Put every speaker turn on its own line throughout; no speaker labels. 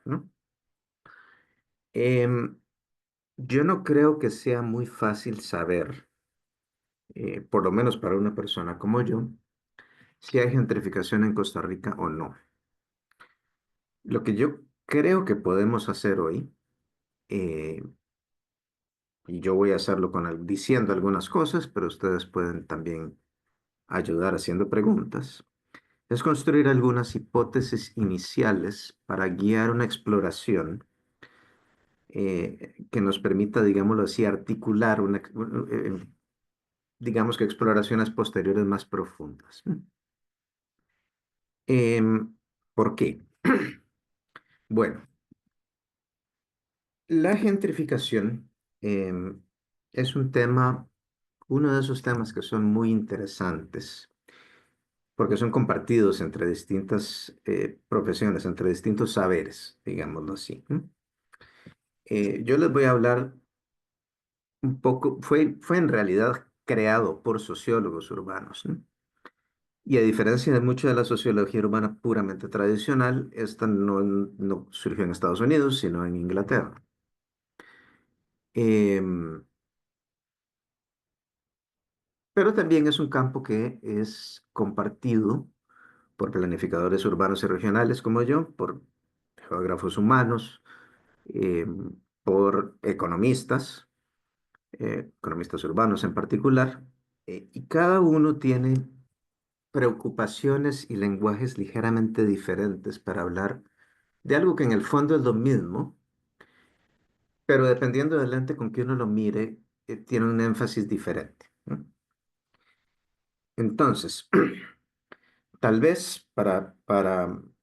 ¿no? Em, yo no creo que sea muy fácil saber, por lo menos para una persona como yo, si hay gentrificación en Costa Rica o no. Lo que yo creo que podemos hacer hoy, eh, y yo voy a hacerlo diciendo algunas cosas, pero ustedes pueden también ayudar haciendo preguntas, es construir algunas hipótesis iniciales para guiar una exploración que nos permita, digámoslo así, articular digamos que exploraciones posteriores más profundas. ¿Por qué? Bueno, la gentrificación em, es uno de esos temas que son muy interesantes, porque son compartidos entre distintas profesiones, entre distintos saberes, digámoslo así. Yo les voy a hablar un poco, fue en realidad creado por sociólogos urbanos, ¿no? Y a diferencia de mucha de la sociología urbana puramente tradicional, esta no surgió en Estados Unidos, sino en Inglaterra. Em, pero también es un campo que es compartido por planificadores urbanos y regionales como yo, por geógrafos humanos, por economistas urbanos en particular, y cada uno tiene preocupaciones y lenguajes ligeramente diferentes para hablar de algo que en el fondo es lo mismo, pero dependiendo del lente con que uno lo mire, tiene un énfasis diferente, ¿no? Entonces, tal vez para un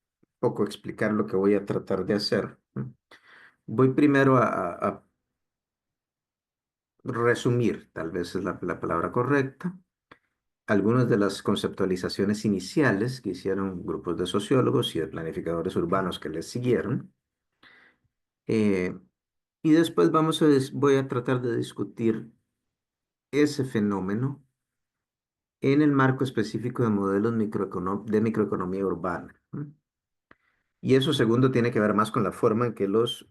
poco explicar lo que voy a tratar de hacer, ¿no? Voy primero a resumir, tal vez es la palabra correcta, algunas de las conceptualizaciones iniciales que hicieron grupos de sociólogos y de planificadores urbanos que les siguieron. eh, y después voy a tratar de discutir ese fenómeno en el marco específico de modelos de microeconomía urbana, ¿no? Y eso segundo tiene que ver más con la forma en que los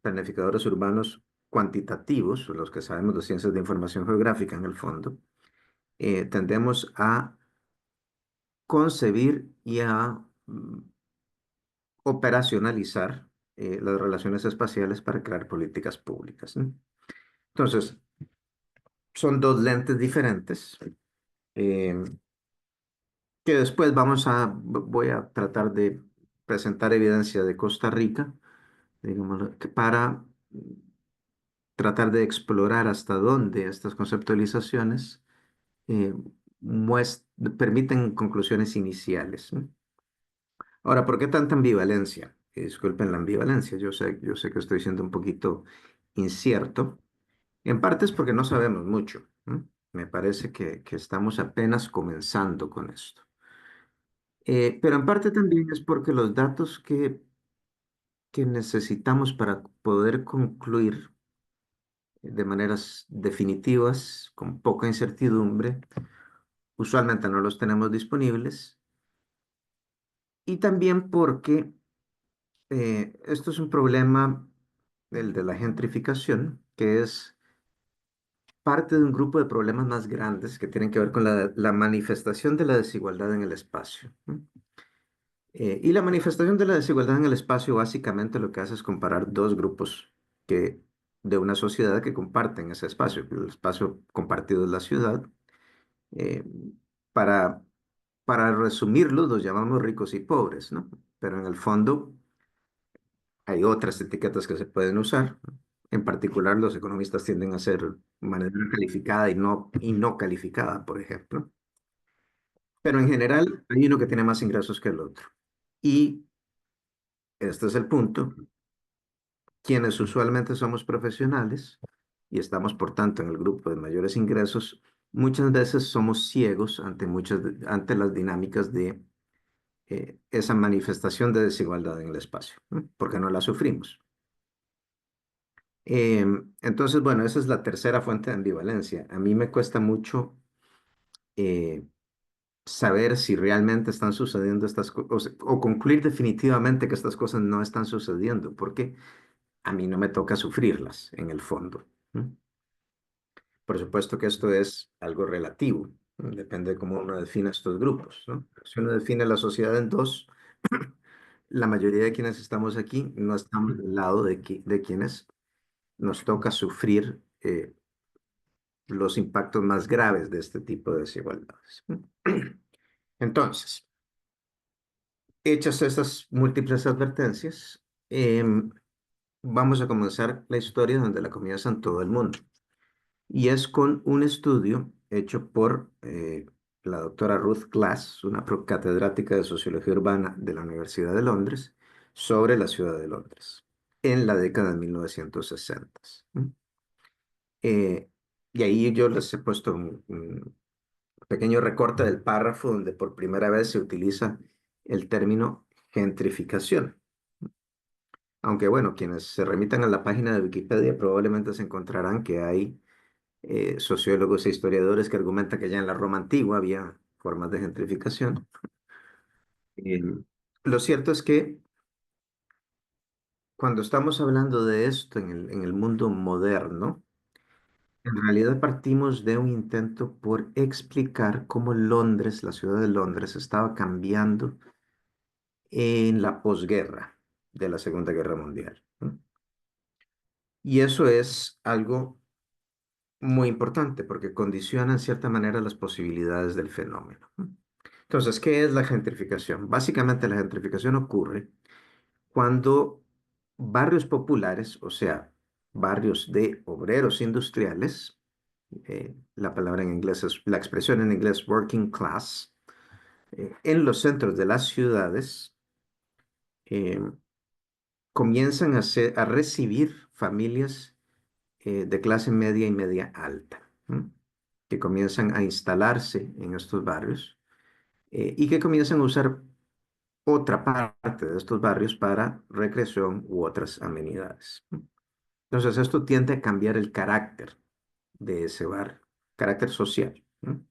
planificadores urbanos cuantitativos, los que sabemos de ciencias de información geográfica en el fondo, tendemos a concebir y a operacionalizar las relaciones espaciales para crear políticas públicas, ¿no? Entonces, son dos lentes diferentes. eh, que después voy a tratar de presentar evidencia de Costa Rica, digámoslo, para tratar de explorar hasta dónde estas conceptualizaciones eh, permiten conclusiones iniciales, ¿no? Ahora, ¿por qué tanta ambivalencia? Disculpen la ambivalencia, yo sé que estoy siendo un poquito incierto. En parte es porque no sabemos mucho, ¿no? Me parece que estamos apenas comenzando con esto. Pero en parte también es porque los datos que necesitamos para poder concluir de maneras definitivas, con poca incertidumbre, usualmente no los tenemos disponibles. Y también porque esto es un problema, el de la gentrificación, que es parte de un grupo de problemas más grandes que tienen que ver con la manifestación de la desigualdad en el espacio, ¿no? Y la manifestación de la desigualdad en el espacio básicamente lo que hace es comparar dos grupos que, de una sociedad que comparten ese espacio. El espacio compartido es la ciudad. Eh, para, para resumirlos, los llamamos ricos y pobres, ¿no? Pero en el fondo hay otras etiquetas que se pueden usar. En particular, los economistas tienden a hacer manera calificada y no calificada, por ejemplo. Pero en general, hay uno que tiene más ingresos que el otro. Y este es el punto. Quienes usualmente somos profesionales y estamos, por tanto, en el grupo de mayores ingresos, muchas veces somos ciegos ante ante las dinámicas de esa manifestación de desigualdad en el espacio, ¿no? Porque no la sufrimos. Entonces, bueno, esa es la tercera fuente de ambivalencia. A mí me cuesta mucho eh, saber si realmente están sucediendo estas cosas o concluir definitivamente que estas cosas no están sucediendo, porque a mí no me toca sufrirlas en el fondo. ¿M? Por supuesto que esto es algo relativo, ¿no? Depende de cómo uno define estos grupos, ¿no? Si uno define la sociedad en dos, la mayoría de quienes estamos aquí no estamos del lado de quienes nos toca sufrir los impactos más graves de este tipo de desigualdades. Entonces, hechas estas múltiples advertencias, vamos a comenzar la historia donde la comienzan todo el mundo. Y es con un estudio hecho por la doctora Ruth Glass, una catedrática de Sociología Urbana de la Universidad de Londres, sobre la ciudad de Londres en la década de 1960. ¿M? Eh, y ahí yo les he puesto un pequeño recorte del párrafo donde por primera vez se utiliza el término gentrificación. Aunque bueno, quienes se remitan a la página de Wikipedia probablemente se encontrarán que hay sociólogos e historiadores que argumentan que ya en la Roma antigua había formas de gentrificación. Eh, lo cierto es que cuando estamos hablando de esto en el mundo moderno, en realidad partimos de un intento por explicar cómo Londres, la ciudad de Londres, estaba cambiando en la posguerra de la Segunda Guerra Mundial, ¿no? Y eso es algo muy importante porque condiciona en cierta manera las posibilidades del fenómeno, ¿no? Entonces, ¿qué es la gentrificación? Básicamente la gentrificación ocurre cuando barrios populares, o sea, barrios de obreros industriales, la palabra en inglés es, la expresión en inglés working class, en los centros de las ciudades, eh, comienzan a recibir familias de clase media y media alta, ¿no? Que comienzan a instalarse en estos barrios y que comienzan a usar otra parte de estos barrios para recreación u otras amenidades, ¿no? Entonces, esto tiende a cambiar el carácter de ese barrio, carácter social, ¿no?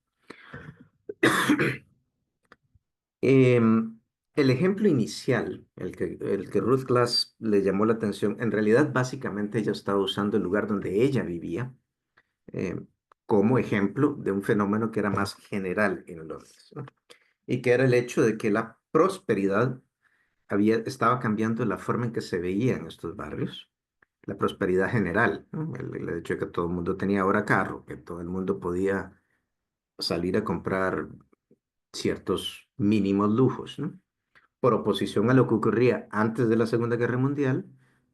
Em, el ejemplo inicial, el que Ruth Glass le llamó la atención, en realidad básicamente ella estaba usando el lugar donde ella vivía eh, como ejemplo de un fenómeno que era más general en Londres, ¿no? Y que era el hecho de que la prosperidad estaba cambiando la forma en que se veía en estos barrios, la prosperidad general, ¿no? El hecho de que todo el mundo tenía ahora carro, que todo el mundo podía salir a comprar ciertos mínimos lujos, ¿no? Por oposición a lo que ocurría antes de la Segunda Guerra Mundial,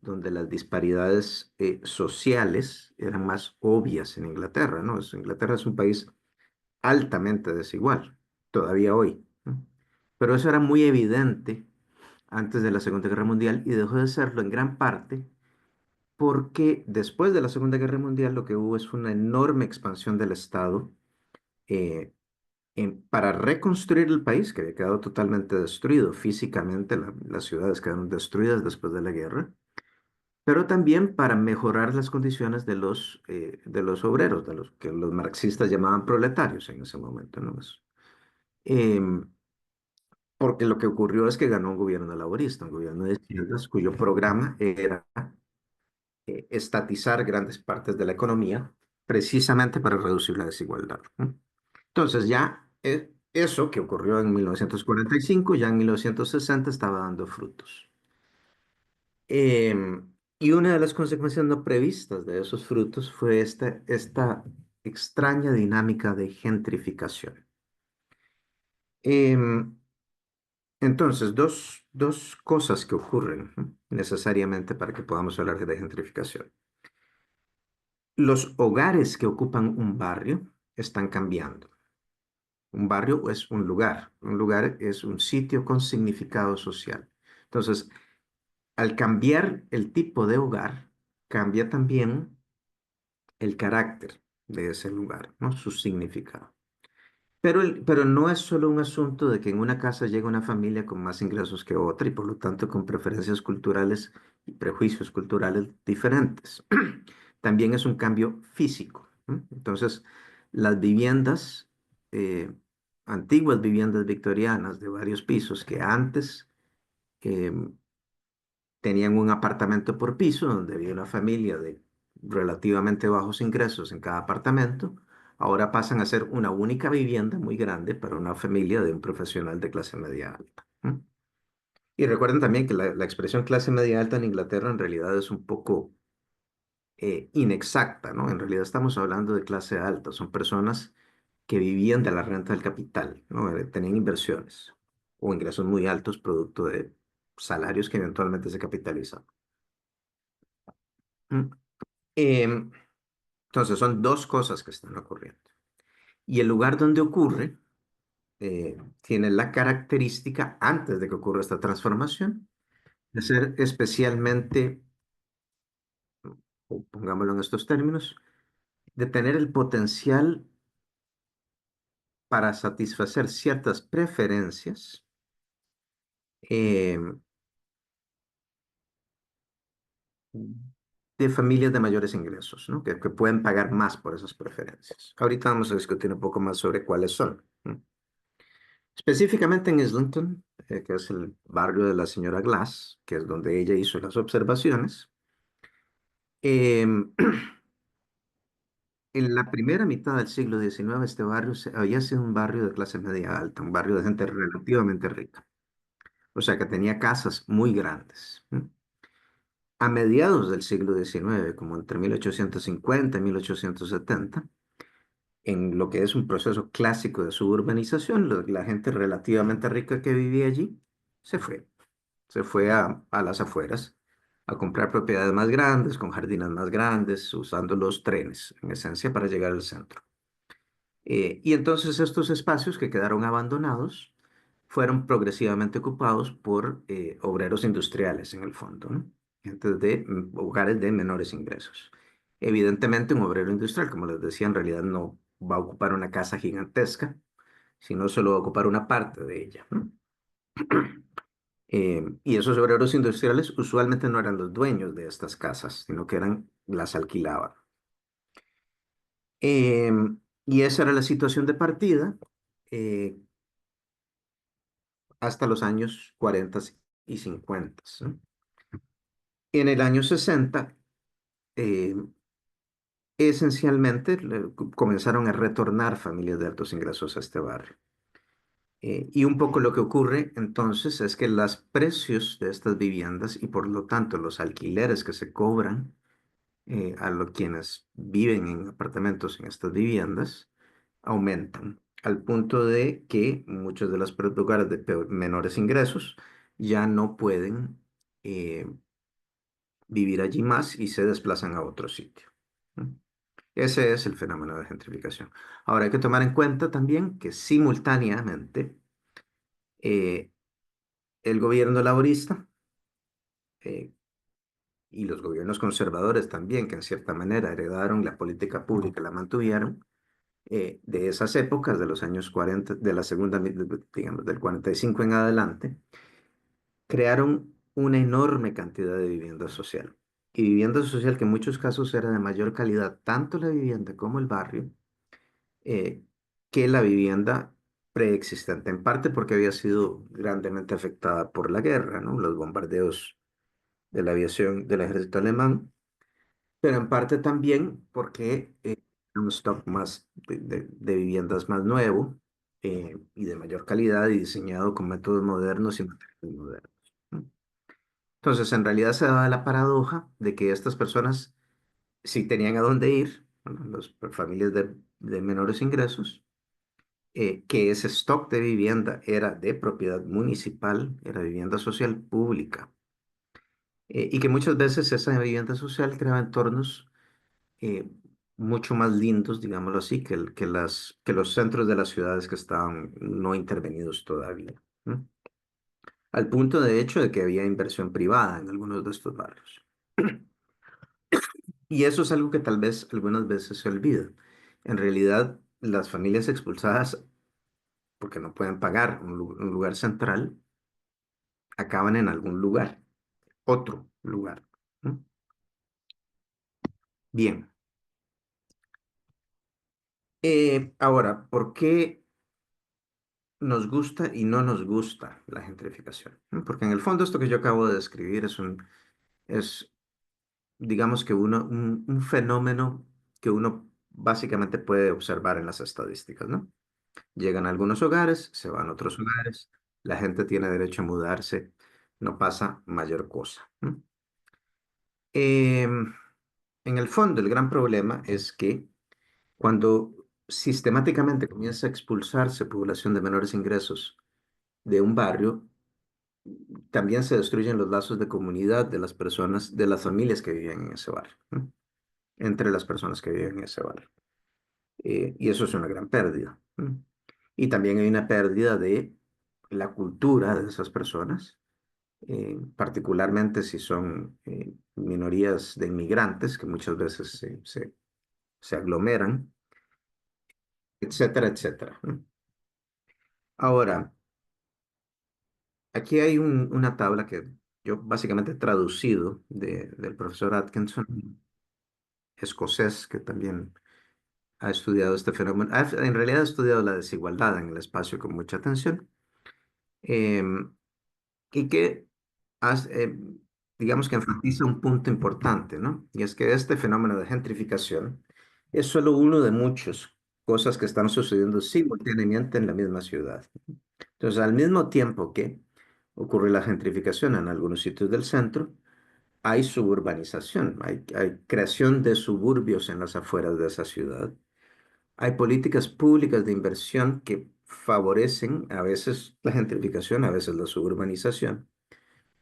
donde las disparidades sociales eran más obvias en Inglaterra, ¿no? Inglaterra es un país altamente desigual, todavía hoy, ¿no? Pero eso era muy evidente antes de la Segunda Guerra Mundial y dejó de serlo en gran parte porque después de la Segunda Guerra Mundial lo que hubo es una enorme expansión del Estado eh, para reconstruir el país que había quedado totalmente destruido físicamente, las ciudades quedaron destruidas después de la guerra, pero también para mejorar las condiciones de los obreros, de los que los marxistas llamaban proletarios en ese momento, ¿no? Em, porque lo que ocurrió es que ganó un gobierno laborista, un gobierno de izquierdas, cuyo programa era estatizar grandes partes de la economía precisamente para reducir la desigualdad, ¿no? Entonces ya eso que ocurrió en 1945, ya en 1960 estaba dando frutos. Y una de las consecuencias no previstas de esos frutos fue esta extraña dinámica de gentrificación. Em, entonces, dos cosas que ocurren, ¿no? Necesariamente para que podamos hablar de gentrificación. Los hogares que ocupan un barrio están cambiando. Un barrio es un lugar es un sitio con significado social. Entonces, al cambiar el tipo de hogar, cambia también el carácter de ese lugar, ¿no? Su significado. Pero no es solo un asunto de que en una casa llega una familia con más ingresos que otra y por lo tanto con preferencias culturales y prejuicios culturales diferentes. También es un cambio físico, ¿no? Entonces, las viviendas antiguas viviendas victorianas de varios pisos que antes eh, tenían un apartamento por piso donde había una familia de relativamente bajos ingresos en cada apartamento. Ahora pasan a ser una única vivienda muy grande para una familia de un profesional de clase media alta. ¿M? Y recuerden también que la expresión clase media alta en Inglaterra en realidad es un poco inexacta, ¿no? En realidad estamos hablando de clase alta, son personas que vivían de la renta del capital, ¿no? Tenían inversiones o ingresos muy altos producto de salarios que eventualmente se capitalizan. ¿M? Em, entonces son dos cosas que están ocurriendo. Y el lugar donde ocurre tiene la característica, antes de que ocurra esta transformación, de ser especialmente, o pongámoslo en estos términos, de tener el potencial para satisfacer ciertas preferencias eh, de familias de mayores ingresos, ¿no? Que pueden pagar más por esas preferencias. Ahorita vamos a discutir un poco más sobre cuáles son. ¿No? Específicamente en Islington, que es el barrio de la señora Glass, que es donde ella hizo las observaciones, eh, en la primera mitad del siglo XIX este barrio había sido un barrio de clase media alta, un barrio de gente relativamente rica, o sea que tenía casas muy grandes. ¿No? A mediados del siglo XIX, como entre 1850 y 1870, en lo que es un proceso clásico de suburbanización, la gente relativamente rica que vivía allí se fue. Se fue a las afueras a comprar propiedades más grandes, con jardines más grandes, usando los trenes, en esencia, para llegar al centro. Y entonces estos espacios que quedaron abandonados fueron progresivamente ocupados por obreros industriales, en el fondo, ¿no? Gente de hogares de menores ingresos. Evidentemente, un obrero industrial, como les decía, en realidad no va a ocupar una casa gigantesca, sino solo va a ocupar una parte de ella, ¿no? Y esos obreros industriales usualmente no eran los dueños de estas casas, sino que las alquilaban. Y esa era la situación de partida eh, hasta los años 40 y 50. ¿No? En el año 60, eh, esencialmente comenzaron a retornar familias de altos ingresos a este barrio. Y un poco lo que ocurre entonces es que los precios de estas viviendas y por lo tanto los alquileres que se cobran a los quienes viven en apartamentos en estas viviendas aumentan, al punto de que muchos de los hogares de menores ingresos ya no pueden vivir allí más y se desplazan a otro sitio. ¿No? Ese es el fenómeno de gentrificación. Ahora hay que tomar en cuenta también que simultáneamente eh, el gobierno laborista eh, y los gobiernos conservadores también, que en cierta manera heredaron la política pública, la mantuvieron, de esas épocas, de los años 40 de la segunda, digamos, del 45 en adelante, crearon una enorme cantidad de vivienda social. Y vivienda social que en muchos casos era de mayor calidad, tanto la vivienda como el barrio, eh, que la vivienda preexistente, en parte porque había sido grandemente afectada por la guerra, ¿no? Los bombardeos de la aviación del ejército alemán, pero en parte también porque un stock más de viviendas más nuevo y de mayor calidad y diseñado con métodos modernos y materiales modernos. ¿No? Entonces, en realidad se daba la paradoja de que estas personas sí tenían a dónde ir, ¿no? Las familias de menores ingresos, que ese stock de vivienda era de propiedad municipal, era vivienda social pública, y que muchas veces esa vivienda social creaba entornos eh, mucho más lindos, digámoslo así, que los centros de las ciudades que estaban no intervenidos todavía. ¿No? Al punto, de hecho, de que había inversión privada en algunos de estos barrios. Y eso es algo que tal vez algunas veces se olvida. En realidad, las familias expulsadas, porque no pueden pagar un lugar central, acaban en algún lugar, otro lugar. ¿No? Bien. Ahora, ¿por qué? nos gusta y no nos gusta la gentrificación, ¿no? Porque en el fondo esto que yo acabo de describir es, digamos que un fenómeno que uno básicamente puede observar en las estadísticas, ¿no? Llegan a algunos hogares, se van a otros hogares, la gente tiene derecho a mudarse, no pasa mayor cosa, ¿no? Em, en el fondo, el gran problema es que cuando sistemáticamente comienza a expulsarse población de menores ingresos de un barrio, también se destruyen los lazos de comunidad de las personas, de las familias que viven en ese barrio, ¿no? Entre las personas que viven en ese barrio. Y eso es una gran pérdida, ¿no? Y también hay una pérdida de la cultura de esas personas, particularmente si son minorías de inmigrantes que muchas veces se aglomeran, etcétera, etcétera, ¿no? Ahora, aquí hay una tabla que yo básicamente he traducido del profesor Atkinson, escocés, que también ha estudiado este fenómeno. En realidad ha estudiado la desigualdad en el espacio con mucha atención, em, y que, hace, digamos que enfatiza un punto importante, ¿no? Y es que este fenómeno de gentrificación es solo uno de muchas cosas que están sucediendo simultáneamente en la misma ciudad. Entonces, al mismo tiempo que ocurre la gentrificación en algunos sitios del centro, hay suburbanización, hay creación de suburbios en las afueras de esa ciudad. Hay políticas públicas de inversión que favorecen a veces la gentrificación, a veces la suburbanización.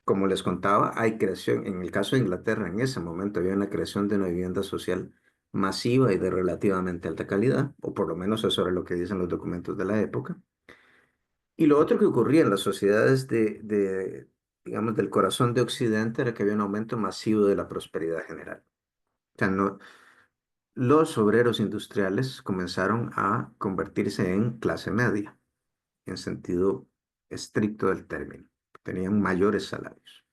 Como les contaba, hay creación, en el caso de Inglaterra, en ese momento había una creación de una vivienda social masiva y de relativamente alta calidad, o por lo menos eso era lo que dicen los documentos de la época. Y lo otro que ocurría en las sociedades digamos, del corazón de Occidente era que había un aumento masivo de la prosperidad general. O sea, no, los obreros industriales comenzaron a convertirse en clase media, en sentido estricto del término. Tenían mayores salarios.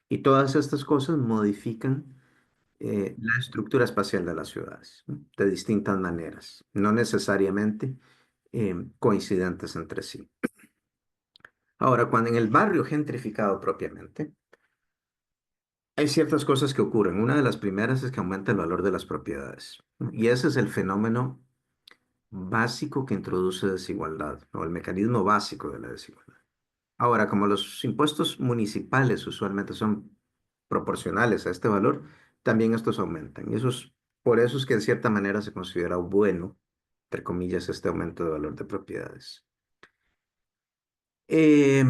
Y todas estas cosas modifican la estructura espacial de las ciudades, ¿no? De distintas maneras, no necesariamente coincidentes entre sí. Ahora, cuando en el barrio gentrificado propiamente, hay ciertas cosas que ocurren. Una de las primeras es que aumenta el valor de las propiedades, ¿no? Y ese es el fenómeno básico que introduce desigualdad, o el mecanismo básico de la desigualdad. Ahora, como los impuestos municipales usualmente son proporcionales a este valor, también estos aumentan. Y por eso es que en cierta manera se considera bueno, entre comillas, este aumento de valor de propiedades. Eh,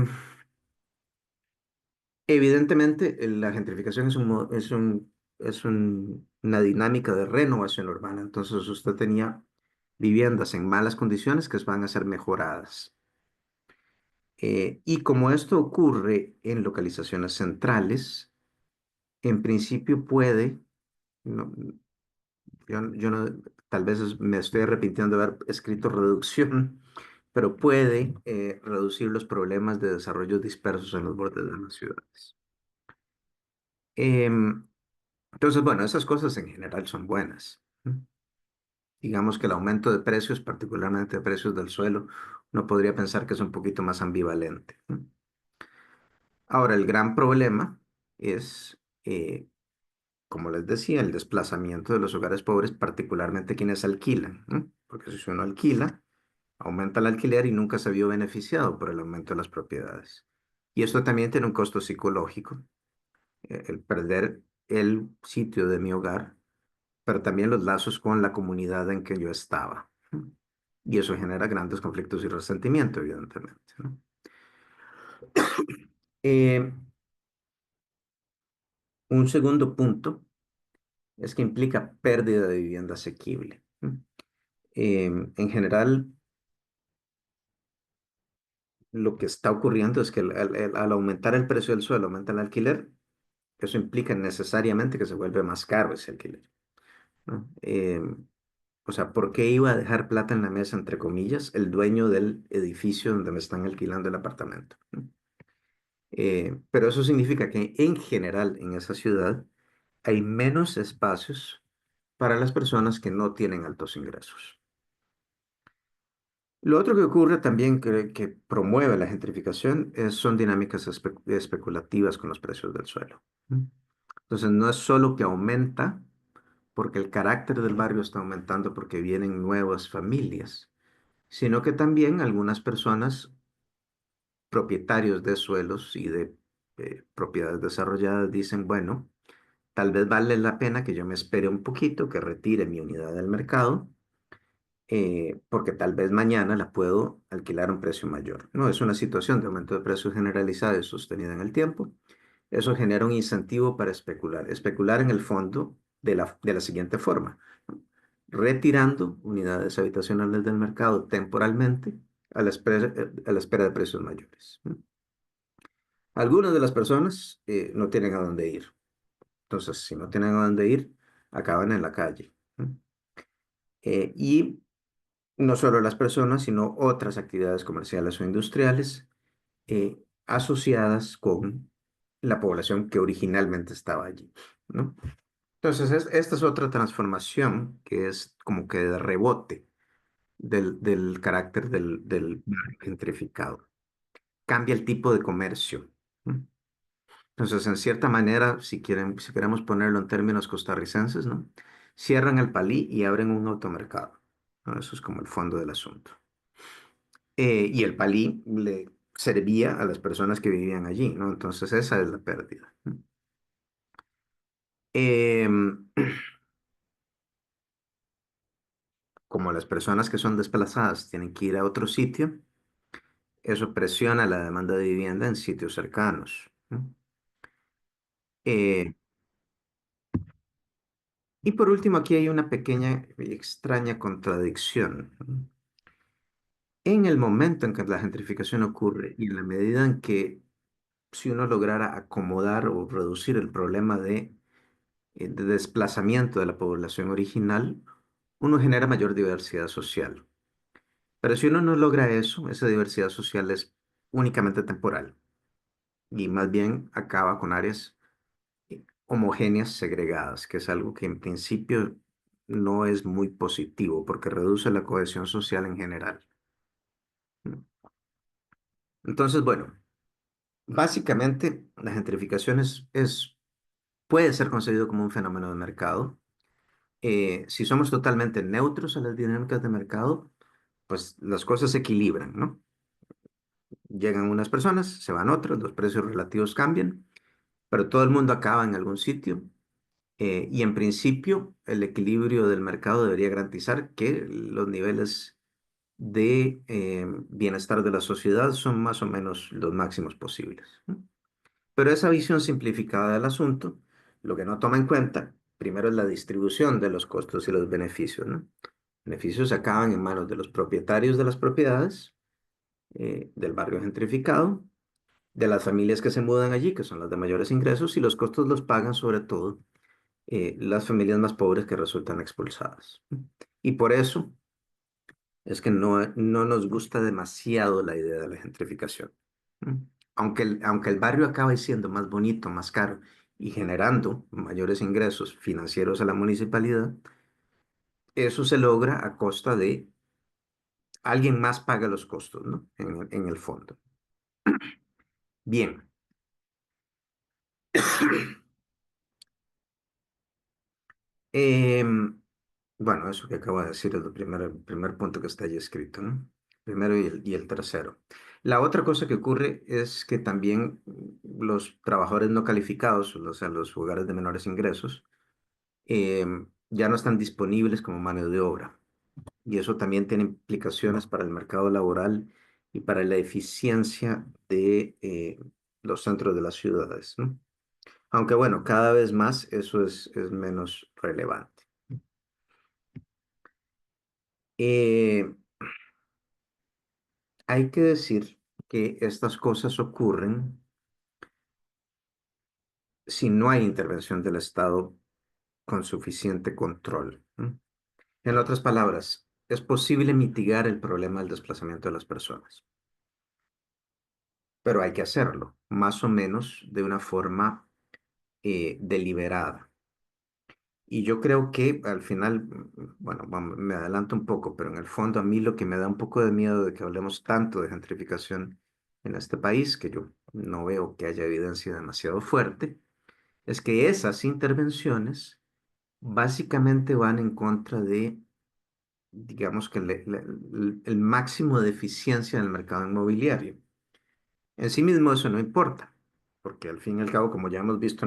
Evidentemente, la gentrificación una dinámica de renovación urbana. Entonces, usted tenía viviendas en malas condiciones que van a ser mejoradas. Y como esto ocurre en localizaciones centrales, en principio puede, no, yo no, tal vez me estoy arrepintiendo de haber escrito reducción, pero puede reducir los problemas de desarrollo dispersos en los bordes de las ciudades. Em, entonces, bueno, esas cosas en general son buenas, ¿no? Digamos que el aumento de precios, particularmente de precios del suelo, uno podría pensar que es un poquito más ambivalente, ¿no? Ahora, el gran problema es, como les decía, el desplazamiento de los hogares pobres, particularmente quienes alquilan, ¿no? Porque si uno alquila, aumenta el alquiler y nunca se vio beneficiado por el aumento de las propiedades. Y esto también tiene un costo psicológico, el perder el sitio de mi hogar, pero también los lazos con la comunidad en que yo estaba, ¿no? Y eso genera grandes conflictos y resentimiento, evidentemente, ¿no? Eh, un segundo punto es que implica pérdida de vivienda asequible, ¿no? En general, lo que está ocurriendo es que al aumentar el precio del suelo, aumenta el alquiler, eso implica necesariamente que se vuelve más caro ese alquiler, ¿no? O sea, ¿por qué iba a dejar plata en la mesa, entre comillas, el dueño del edificio donde me están alquilando el apartamento, ¿no? Pero eso significa que en general en esa ciudad hay menos espacios para las personas que no tienen altos ingresos. Lo otro que ocurre también que promueve la gentrificación son dinámicas especulativas con los precios del suelo. ¿Mm? Entonces, no es solo que aumenta porque el carácter del barrio está aumentando porque vienen nuevas familias, sino que también algunas personas, propietarios de suelos y de propiedades desarrolladas, dicen, bueno, tal vez vale la pena que yo me espere un poquito, que retire mi unidad del mercado, porque tal vez mañana la puedo alquilar a un precio mayor. No, es una situación de aumento de precios generalizada y sostenida en el tiempo. Eso genera un incentivo para especular. Especular en el fondo de la siguiente forma: retirando unidades habitacionales del mercado temporalmente a la espera de precios mayores. Algunas de las personas no tienen a dónde ir. Entonces, si no tienen a dónde ir, acaban en la calle. Y no solo las personas, sino otras actividades comerciales o industriales asociadas con la población que originalmente estaba allí, ¿no? Entonces, esta es otra transformación que es como que de rebote del carácter del barrio gentrificado. Cambia el tipo de comercio. ¿No? Entonces, en cierta manera, si queremos ponerlo en términos costarricenses, ¿no? Cierran el Palí y abren un automercado, ¿no? Eso es como el fondo del asunto. Y el Palí le servía a las personas que vivían allí, ¿no? Entonces, esa es la pérdida. ¿No? Em, como las personas que son desplazadas tienen que ir a otro sitio, eso presiona la demanda de vivienda en sitios cercanos. ¿No? Eh, y por último, aquí hay una pequeña y extraña contradicción. ¿No? En el momento en que la gentrificación ocurre y en la medida en que si uno lograra acomodar o reducir el problema de desplazamiento de la población original, uno genera mayor diversidad social. Pero si uno no logra eso, esa diversidad social es únicamente temporal y más bien acaba con áreas homogéneas segregadas, que es algo que en principio no es muy positivo porque reduce la cohesión social en general. Entonces, bueno, básicamente la gentrificación puede ser concebido como un fenómeno de mercado. Si somos totalmente neutros a las dinámicas de mercado, pues las cosas se equilibran, ¿no? Llegan unas personas, se van otras, los precios relativos cambian, pero todo el mundo acaba en algún sitio. Y en principio, el equilibrio del mercado debería garantizar que los niveles de bienestar de la sociedad son más o menos los máximos posibles. ¿No? Pero esa visión simplificada del asunto, lo que no toma en cuenta, primero es la distribución de los costos y los beneficios, ¿no? Beneficios acaban en manos de los propietarios de las propiedades, del barrio gentrificado, de las familias que se mudan allí, que son las de mayores ingresos, y los costos los pagan sobre todo las familias más pobres que resultan expulsadas. Y por eso es que no nos gusta demasiado la idea de la gentrificación. ¿No? Aunque el barrio acabe siendo más bonito, más caro y generando mayores ingresos financieros a la municipalidad, eso se logra a costa de alguien más paga los costos, ¿no? En el fondo. Bien. Em, bueno, eso que acabo de decir es el primer punto que está allí escrito, ¿no? Primero y el tercero. La otra cosa que ocurre es que también los trabajadores no calificados, o sea, los hogares de menores ingresos, ya no están disponibles como mano de obra. Y eso también tiene implicaciones para el mercado laboral y para la eficiencia de los centros de las ciudades, ¿no? Aunque bueno, cada vez más eso es menos relevante. Eh, Hay que decir que estas cosas ocurren si no hay intervención del Estado con suficiente control. ¿No? En otras palabras, es posible mitigar el problema del desplazamiento de las personas, pero hay que hacerlo, más o menos de una forma deliberada. Y yo creo que al final, bueno, me adelanto un poco, pero en el fondo a mí lo que me da un poco de miedo de que hablemos tanto de gentrificación en este país, que yo no veo que haya evidencia demasiado fuerte, es que esas intervenciones básicamente van en contra de, digamos que el máximo de eficiencia del mercado inmobiliario. En sí mismo eso no importa, porque al fin y al cabo, como ya hemos visto,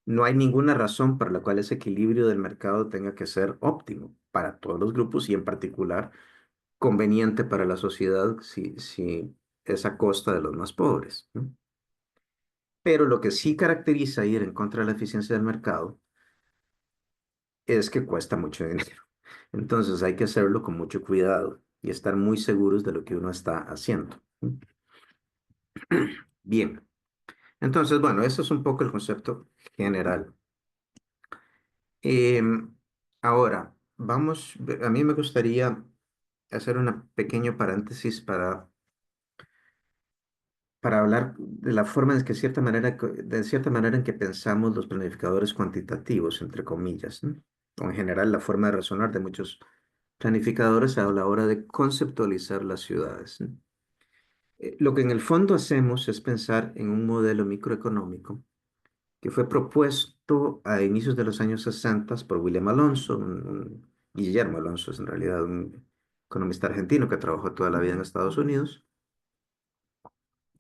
no hay ninguna razón para la cual ese equilibrio del mercado tenga que ser óptimo para todos los grupos y en particular conveniente para la sociedad si es a costa de los más pobres, ¿no? Pero lo que sí caracteriza ir en contra de la eficiencia del mercado es que cuesta mucho dinero. Entonces hay que hacerlo con mucho cuidado y estar muy seguros de lo que uno está haciendo. Bien, entonces, bueno, eso es un poco el concepto general. Em, Ahora, a mí me gustaría hacer un pequeño paréntesis para hablar de la forma en que de cierta manera en que pensamos los planificadores cuantitativos, entre comillas, ¿no? O en general la forma de razonar de muchos planificadores a la hora de conceptualizar las ciudades, ¿no? Lo que en el fondo hacemos es pensar en un modelo microeconómico que fue propuesto a inicios de los años 60 por William Alonso, Guillermo Alonso es en realidad un economista argentino que trabajó toda la vida en Estados Unidos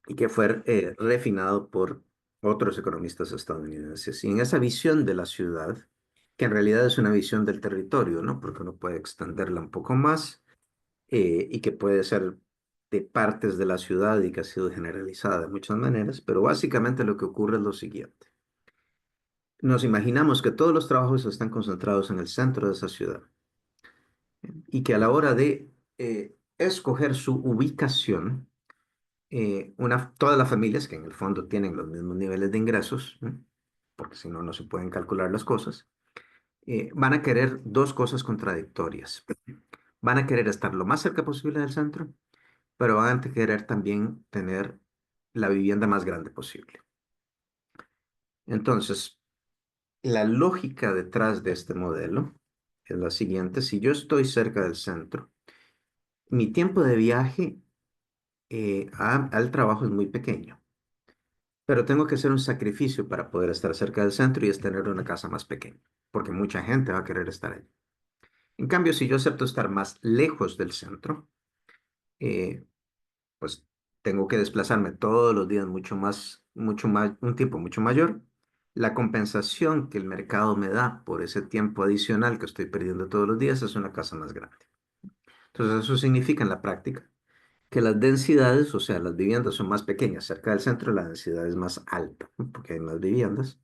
y que fue refinado por otros economistas estadounidenses. Y en esa visión de la ciudad, que en realidad es una visión del territorio, ¿no? Porque uno puede extenderla un poco más y que puede ser de partes de la ciudad y que ha sido generalizada de muchas maneras, pero básicamente lo que ocurre es lo siguiente. Nos imaginamos que todos los trabajos están concentrados en el centro de esa ciudad y que a la hora de escoger su ubicación, todas las familias que en el fondo tienen los mismos niveles de ingresos, ¿no? Porque si no, no se pueden calcular las cosas, van a querer dos cosas contradictorias. Van a querer estar lo más cerca posible del centro, pero van a querer también tener la vivienda más grande posible. Entonces, la lógica detrás de este modelo es la siguiente. Si yo estoy cerca del centro, mi tiempo de viaje al trabajo es muy pequeño, pero tengo que hacer un sacrificio para poder estar cerca del centro y es tener una casa más pequeña, porque mucha gente va a querer estar ahí. En cambio, si yo acepto estar más lejos del centro, eh, pues tengo que desplazarme todos los días mucho más, un tiempo mucho mayor. La compensación que el mercado me da por ese tiempo adicional que estoy perdiendo todos los días es una casa más grande. Entonces, eso significa en la práctica que las densidades, o sea, las viviendas son más pequeñas. Cerca del centro la densidad es más alta, ¿no? Porque hay más viviendas.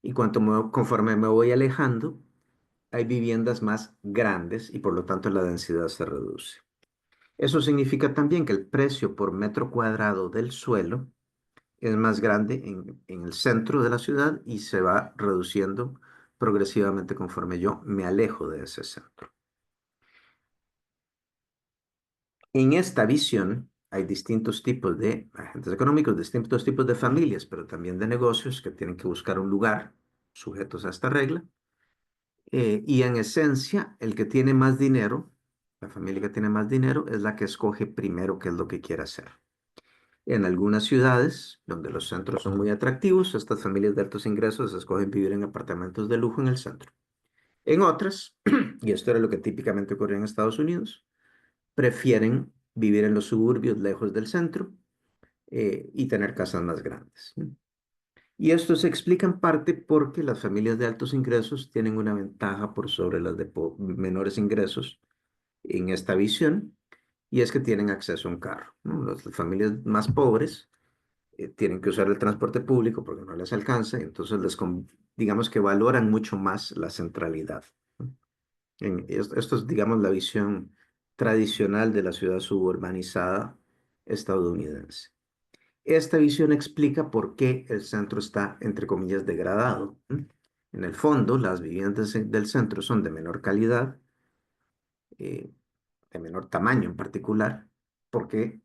Y conforme me voy alejando, hay viviendas más grandes y por lo tanto la densidad se reduce. Eso significa también que el precio por metro cuadrado del suelo es más grande en el centro de la ciudad y se va reduciendo progresivamente conforme yo me alejo de ese centro. En esta visión hay distintos tipos de agentes económicos, distintos tipos de familias, pero también de negocios que tienen que buscar un lugar sujetos a esta regla. Y en esencia, el que tiene más dinero, la familia que tiene más dinero, es la que escoge primero qué es lo que quiere hacer. En algunas ciudades, donde los centros son muy atractivos, estas familias de altos ingresos escogen vivir en apartamentos de lujo en el centro. En otras, y esto era lo que típicamente ocurría en Estados Unidos, prefieren vivir en los suburbios lejos del centro y tener casas más grandes, ¿no? Y esto se explica en parte porque las familias de altos ingresos tienen una ventaja por sobre las de menores ingresos en esta visión, y es que tienen acceso a un carro, ¿no? Las familias más pobres tienen que usar el transporte público porque no les alcanza, y entonces digamos que valoran mucho más la centralidad, ¿no? Esto es, digamos, la visión tradicional de la ciudad suburbanizada estadounidense. Esta visión explica por qué el centro está, entre comillas, degradado, ¿no? En el fondo, las viviendas del centro son de menor calidad, eh, de menor tamaño en particular, porque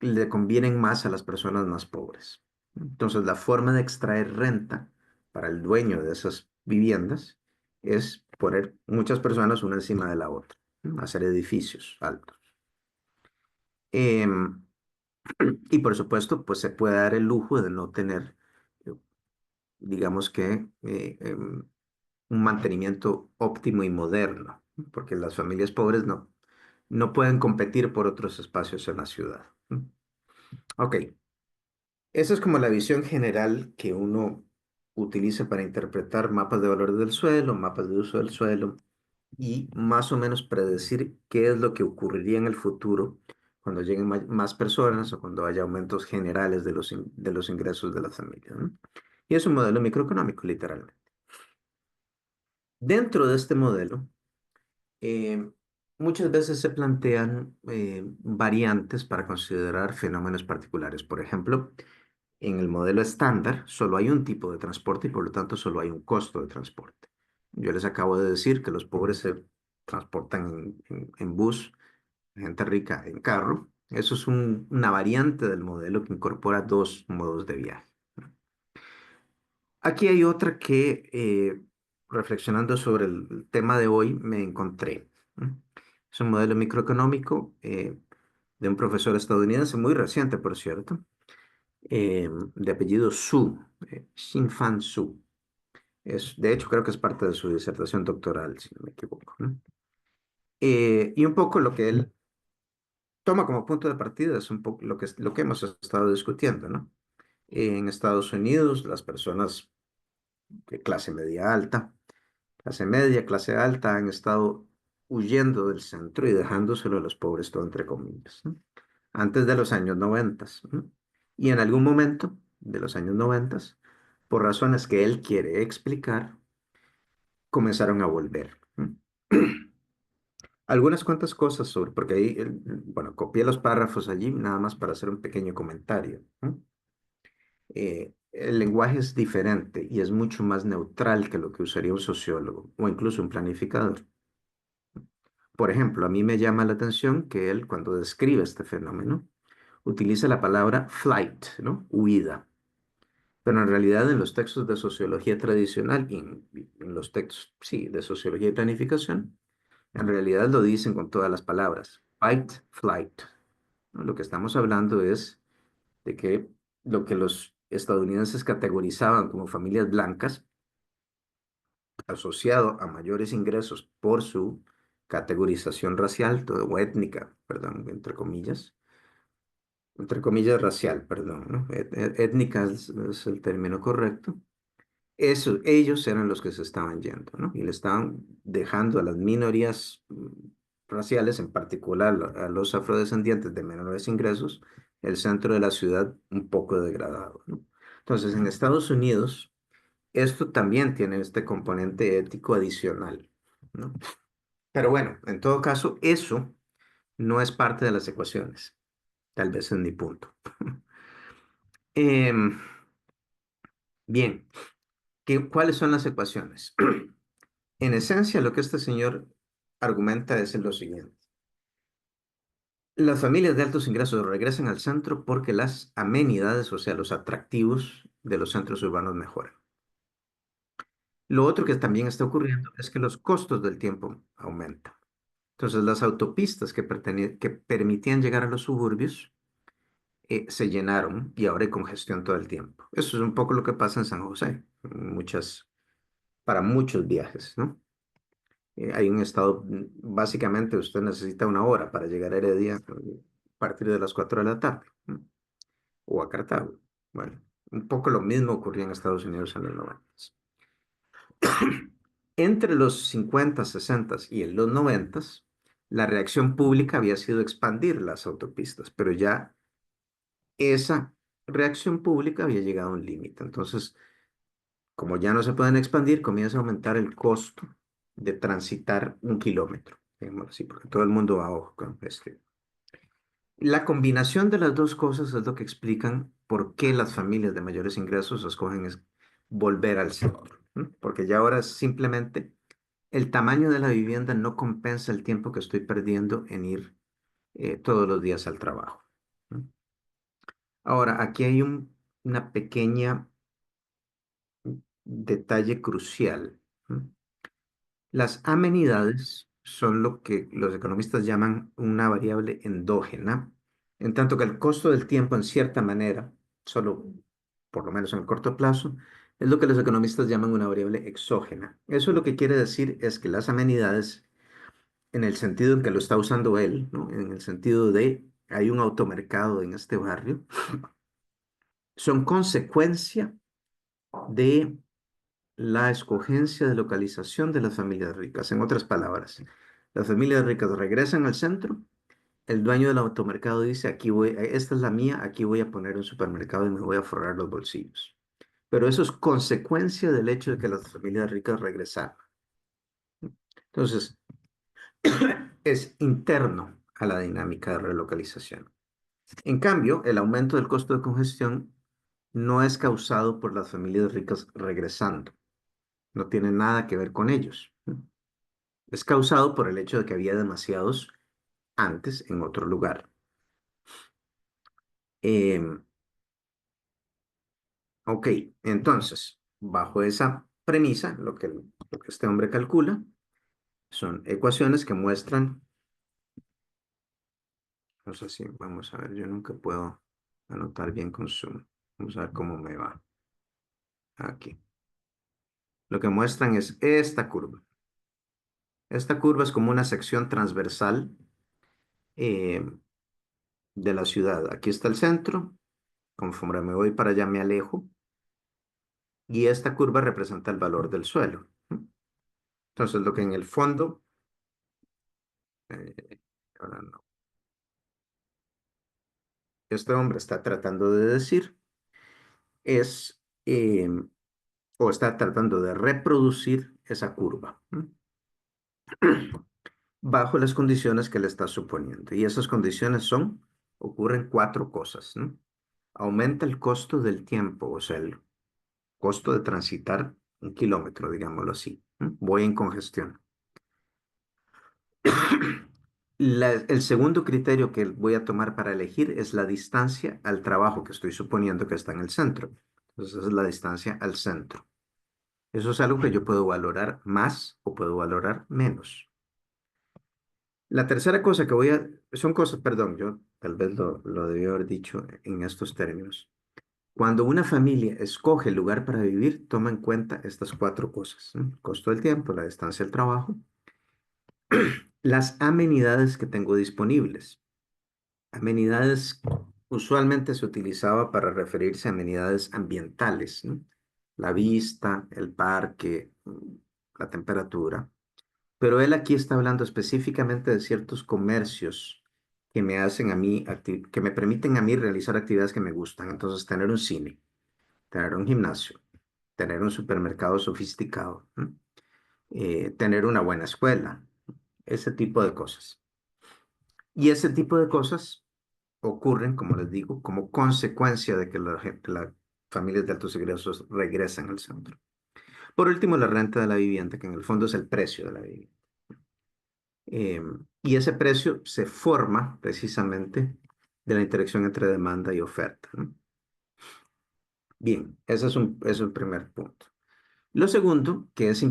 le convienen más a las personas más pobres. Entonces, la forma de extraer renta para el dueño de esas viviendas es poner muchas personas una encima de la otra, ¿no? Hacer edificios altos. Em, y por supuesto, pues se puede dar el lujo de no tener, eh, digamos que, un mantenimiento óptimo y moderno, ¿no? Porque las familias pobres no pueden competir por otros espacios en la ciudad, ¿no? Ok, esa es como la visión general que uno utiliza para interpretar mapas de valores del suelo, mapas de uso del suelo y más o menos predecir qué es lo que ocurriría en el futuro cuando lleguen más personas o cuando haya aumentos generales de de los ingresos de las familias, ¿no? Y es un modelo microeconómico, literalmente. Dentro de este modelo, eh, muchas veces se plantean variantes para considerar fenómenos particulares. Por ejemplo, en el modelo estándar solo hay un tipo de transporte y por lo tanto solo hay un costo de transporte. Yo les acabo de decir que los pobres se transportan en bus, gente rica en carro. Eso es una variante del modelo que incorpora dos modos de viaje. Aquí hay otra que, reflexionando sobre el tema de hoy, me encontré, ¿no? Es un modelo microeconómico de un profesor estadounidense, muy reciente, por cierto, de apellido Su, Xin-Fan Su. De hecho, creo que es parte de su disertación doctoral, si no me equivoco, ¿no? Y un poco lo que él toma como punto de partida es un poco lo que hemos estado discutiendo, ¿no? En Estados Unidos, las personas de clase media alta, clase media, clase alta, han estado huyendo del centro y dejándoselo a los pobres, todo entre comillas, ¿no? Antes de los años 90, ¿no? Y en algún momento de los años 90, por razones que él quiere explicar, comenzaron a volver, ¿no? Algunas cuantas cosas sobre, porque ahí, bueno, copié los párrafos allí nada más para hacer un pequeño comentario, ¿no? El lenguaje es diferente y es mucho más neutral que lo que usaría un sociólogo o incluso un planificador. Por ejemplo, a mí me llama la atención que él, cuando describe este fenómeno, utiliza la palabra flight, ¿no? Huida. Pero en realidad en los textos de sociología tradicional y en los textos, sí, de sociología y planificación, en realidad lo dicen con todas las palabras. Fight, flight, ¿no? Lo que estamos hablando es de que lo que los estadounidenses categorizaban como familias blancas, asociado a mayores ingresos por su categorización racial o étnica, perdón, entre comillas racial, perdón, ¿no? Étnica es el término correcto. Eso, ellos eran los que se estaban yendo, ¿no? Y le estaban dejando a las minorías raciales, en particular a los afrodescendientes de menores ingresos, el centro de la ciudad un poco degradado, ¿no? Entonces, en Estados Unidos, esto también tiene este componente ético adicional, ¿no? Pero bueno, en todo caso, eso no es parte de las ecuaciones. Tal vez es mi punto. Em, bien, ¿cuáles son las ecuaciones? En esencia, lo que este señor argumenta es lo siguiente. Las familias de altos ingresos regresan al centro porque las amenidades, o sea, los atractivos de los centros urbanos mejoran. Lo otro que también está ocurriendo es que los costos del tiempo aumentan. Entonces, las autopistas que permitían llegar a los suburbios se llenaron y ahora hay congestión todo el tiempo. Eso es un poco lo que pasa en San José, para muchos viajes, ¿no? Hay un estado, básicamente usted necesita una hora para llegar a Heredia a partir de las 4 de la tarde, ¿no? O a Cartago. Bueno, un poco lo mismo ocurría en Estados Unidos en los 90. Entre los 50, 60 y en los 90, la reacción pública había sido expandir las autopistas, pero ya esa reacción pública había llegado a un límite. Entonces, como ya no se pueden expandir, comienza a aumentar el costo de transitar un kilómetro, digámoslo así, porque todo el mundo va a ojo con este. La combinación de las dos cosas es lo que explican por qué las familias de mayores ingresos escogen volver al centro, ¿no? Porque ya ahora es simplemente el tamaño de la vivienda no compensa el tiempo que estoy perdiendo en ir todos los días al trabajo, ¿no? Ahora, aquí hay una pequeña detalle crucial. ¿Mm? Las amenidades son lo que los economistas llaman una variable endógena, en tanto que el costo del tiempo, en cierta manera, solo por lo menos en el corto plazo, es lo que los economistas llaman una variable exógena. Eso lo que quiere decir es que las amenidades, en el sentido en que lo está usando él, ¿no? En el sentido de hay un automercado en este barrio, son consecuencia de la escogencia de localización de las familias ricas. En otras palabras, las familias ricas regresan al centro, el dueño del automercado dice, aquí voy, esta es la mía, aquí voy a poner un supermercado y me voy a forrar los bolsillos. Pero eso es consecuencia del hecho de que las familias ricas regresaron. Entonces, es interno a la dinámica de relocalización. En cambio, el aumento del costo de congestión no es causado por las familias ricas regresando, no tiene nada que ver con ellos. Es causado por el hecho de que había demasiados antes en otro lugar. Em, ok, entonces, bajo esa premisa, lo que este hombre calcula son ecuaciones que muestran, no sé si, vamos a ver, yo nunca puedo anotar bien con Zoom. Vamos a ver cómo me va aquí. Lo que muestran es esta curva. Esta curva es como una sección transversal eh, de la ciudad. Aquí está el centro. Conforme me voy para allá me alejo. Y esta curva representa el valor del suelo. Entonces, lo que en el fondo, eh, ahora no, este hombre está tratando de decir es, o está tratando de reproducir esa curva, ¿no? Bajo las condiciones que le está suponiendo. Y esas condiciones son, ocurren cuatro cosas, ¿no? Aumenta el costo del tiempo, o sea, el costo de transitar un kilómetro, digámoslo así, ¿no? Voy en congestión. El segundo criterio que voy a tomar para elegir es la distancia al trabajo que estoy suponiendo que está en el centro. Entonces, esa es la distancia al centro. Eso es algo que yo puedo valorar más o puedo valorar menos. La tercera cosa que son cosas, perdón, yo tal vez lo debí haber dicho en estos términos. Cuando una familia escoge el lugar para vivir, toma en cuenta estas cuatro cosas, ¿no? El costo del tiempo, la distancia al trabajo, las amenidades que tengo disponibles. Amenidades usualmente se utilizaba para referirse a amenidades ambientales, ¿no? La vista, el parque, la temperatura. Pero él aquí está hablando específicamente de ciertos comercios que me hacen a mí, que me permiten a mí realizar actividades que me gustan. Entonces, tener un cine, tener un gimnasio, tener un supermercado sofisticado, ¿no? Tener una buena escuela, ese tipo de cosas. Y ese tipo de cosas ocurren, como les digo, como consecuencia de que las familias de altos ingresos regresan al centro. Por último, la renta de la vivienda, que en el fondo es el precio de la vivienda. Y ese precio se forma precisamente de la interacción entre demanda y oferta, ¿no? Bien, ese es el primer punto. Lo segundo, que es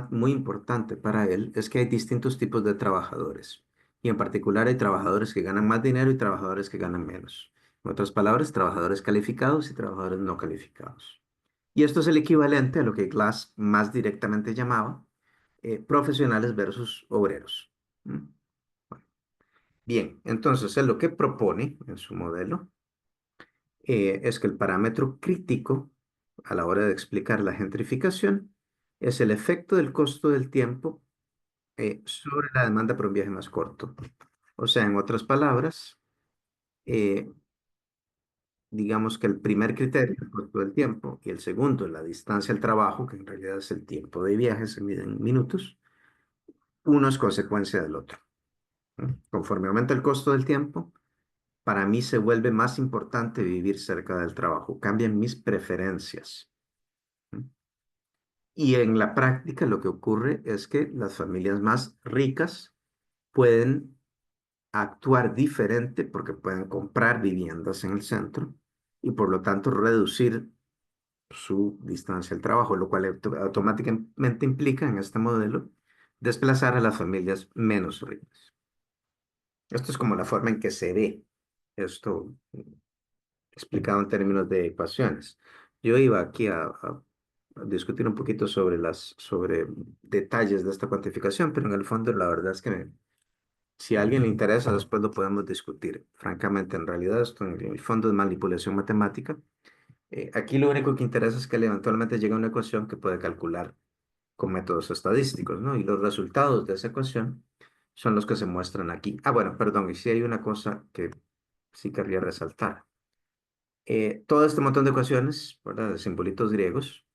muy importante para él, es que hay distintos tipos de trabajadores. Y en particular hay trabajadores que ganan más dinero y trabajadores que ganan menos. En otras palabras, trabajadores calificados y trabajadores no calificados. Y esto es el equivalente a lo que Glass más directamente llamaba profesionales versus obreros. ¿Mm? Bueno, bien, entonces él lo que propone en su modelo es que el parámetro crítico a la hora de explicar la gentrificación es el efecto del costo del tiempo sobre la demanda por un viaje más corto. O sea, en otras palabras, eh, digamos que el primer criterio, el costo del tiempo, y el segundo, la distancia al trabajo, que en realidad es el tiempo de viaje, se mide en minutos, uno es consecuencia del otro, ¿no? Conforme aumenta el costo del tiempo, para mí se vuelve más importante vivir cerca del trabajo, cambian mis preferencias, ¿no? Y en la práctica lo que ocurre es que las familias más ricas pueden actuar diferente porque pueden comprar viviendas en el centro y por lo tanto reducir su distancia al trabajo, lo cual automáticamente implica en este modelo desplazar a las familias menos ricas. Esto es como la forma en que se ve esto explicado en términos de ecuaciones. Yo iba aquí a discutir un poquito sobre detalles de esta cuantificación, pero en el fondo la verdad es que si a alguien le interesa, después lo podemos discutir. Francamente, en realidad esto en el fondo es manipulación matemática. Aquí lo único que interesa es que él eventualmente llegue a una ecuación que puede calcular con métodos estadísticos, ¿no? Y los resultados de esa ecuación son los que se muestran aquí. Ah, bueno, perdón, y sí hay una cosa que sí querría resaltar. Todo este montón de ecuaciones, ¿verdad? De simbolitos griegos,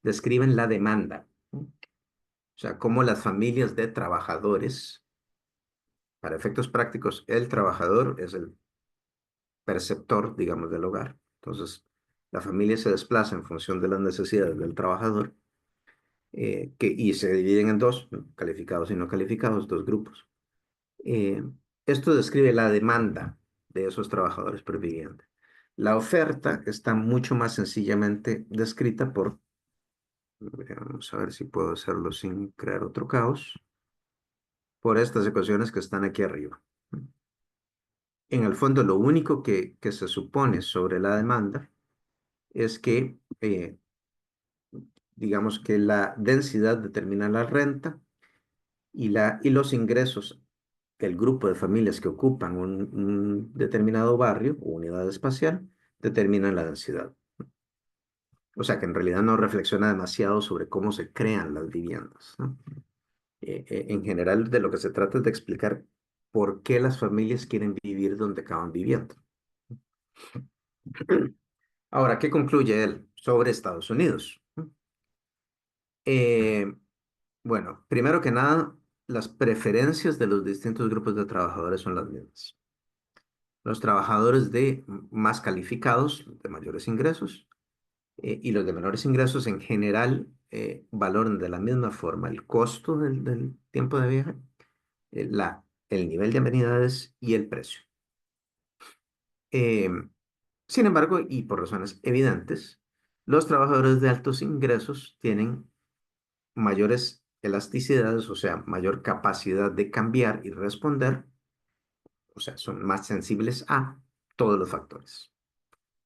describen la demanda, ¿no? O sea, cómo las familias de trabajadores, para efectos prácticos, el trabajador es el perceptor, digamos, del hogar. Entonces, la familia se desplaza en función de las necesidades del trabajador, y se dividen en dos, ¿no? Calificados y no calificados, dos grupos. Eh, Esto describe la demanda de esos trabajadores por vivienda. La oferta está mucho más sencillamente descrita por, vamos a ver si puedo hacerlo sin crear otro caos, por estas ecuaciones que están aquí arriba. En el fondo, lo único que se supone sobre la demanda es que, digamos que la densidad determina la renta y los ingresos del grupo de familias que ocupan un determinado barrio o unidad espacial determinan la densidad. O sea que en realidad no reflexiona demasiado sobre cómo se crean las viviendas, ¿no? En general, de lo que se trata es de explicar por qué las familias quieren vivir donde acaban viviendo. Ahora, ¿qué concluye él sobre Estados Unidos? Eh, bueno, primero que nada, las preferencias de los distintos grupos de trabajadores son las mismas. Los trabajadores de más calificados, de mayores ingresos, y los de menores ingresos en general valoran de la misma forma el costo del tiempo de viaje, el nivel de amenidades y el precio. Eh, Sin embargo, y por razones evidentes, los trabajadores de altos ingresos tienen mayores elasticidades, o sea, mayor capacidad de cambiar y responder, o sea, son más sensibles a todos los factores.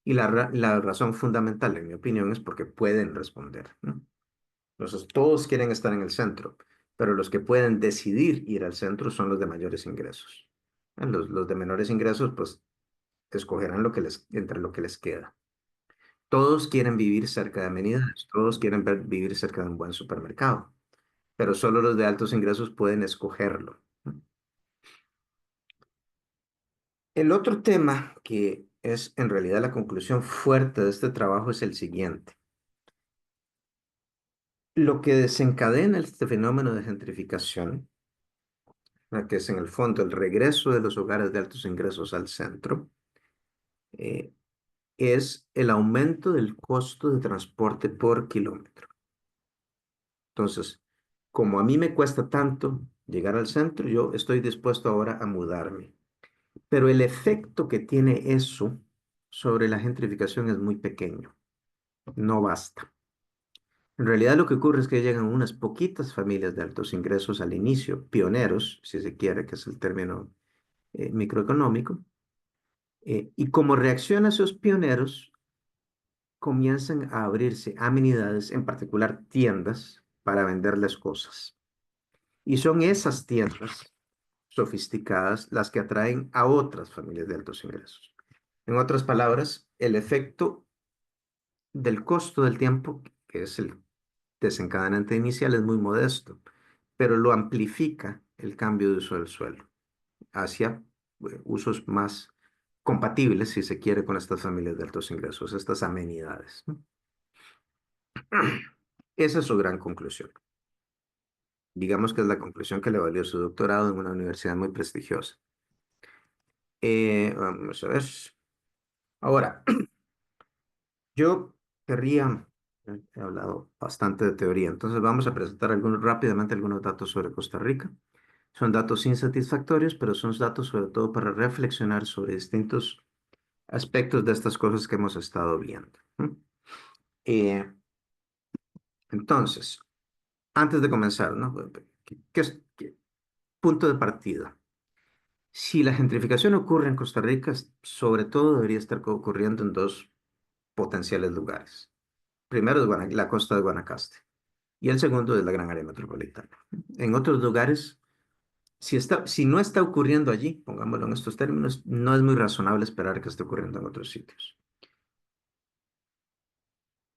Y la razón fundamental, en mi opinión, es porque pueden responder, ¿no? Entonces, todos quieren estar en el centro, pero los que pueden decidir ir al centro son los de mayores ingresos. Los de menores ingresos, pues, escogerán entre lo que les queda. Todos quieren vivir cerca de amenidades, todos quieren vivir cerca de un buen supermercado, pero solo los de altos ingresos pueden escogerlo, ¿no? El otro tema que es en realidad la conclusión fuerte de este trabajo es el siguiente. Lo que desencadena este fenómeno de gentrificación, que es en el fondo el regreso de los hogares de altos ingresos al centro, eh, es el aumento del costo de transporte por kilómetro. Entonces, como a mí me cuesta tanto llegar al centro, yo estoy dispuesto ahora a mudarme. Pero el efecto que tiene eso sobre la gentrificación es muy pequeño, no basta. En realidad lo que ocurre es que llegan unas poquitas familias de altos ingresos al inicio, pioneros, si se quiere, que es el término microeconómico, y como reacción a esos pioneros, comienzan a abrirse amenidades, en particular tiendas, para venderles cosas. Y son esas tiendas sofisticadas las que atraen a otras familias de altos ingresos. En otras palabras, el efecto del costo del tiempo, que es el desencadenante inicial, es muy modesto, pero lo amplifica el cambio de uso del suelo hacia usos más compatibles, si se quiere, con estas familias de altos ingresos, estas amenidades, ¿no? Esa es su gran conclusión. Digamos que es la conclusión que le valió su doctorado en una universidad muy prestigiosa. Vamos a ver. Ahora, yo querría, he hablado bastante de teoría, entonces vamos a presentar rápidamente algunos datos sobre Costa Rica. Son datos insatisfactorios, pero son datos sobre todo para reflexionar sobre distintos aspectos de estas cosas que hemos estado viendo, ¿no? Eh, entonces, antes de comenzar, ¿no? ¿Qué punto de partida? Si la gentrificación ocurre en Costa Rica, sobre todo debería estar ocurriendo en dos potenciales lugares. Primero es la costa de Guanacaste y el segundo es la gran área metropolitana. En otros lugares, si no está ocurriendo allí, pongámoslo en estos términos, no es muy razonable esperar que esté ocurriendo en otros sitios.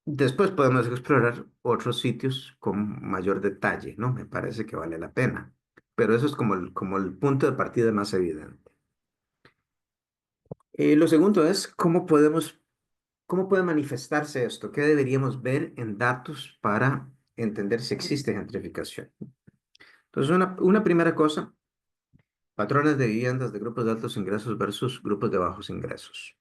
Después podemos explorar otros sitios con mayor detalle, ¿no? Me parece que vale la pena. Pero eso es como el punto de partida más evidente. Lo segundo es cómo puede manifestarse esto, qué deberíamos ver en datos para entender si existe gentrificación. Entonces, una primera cosa, patrones de viviendas de grupos de altos ingresos versus grupos de bajos ingresos.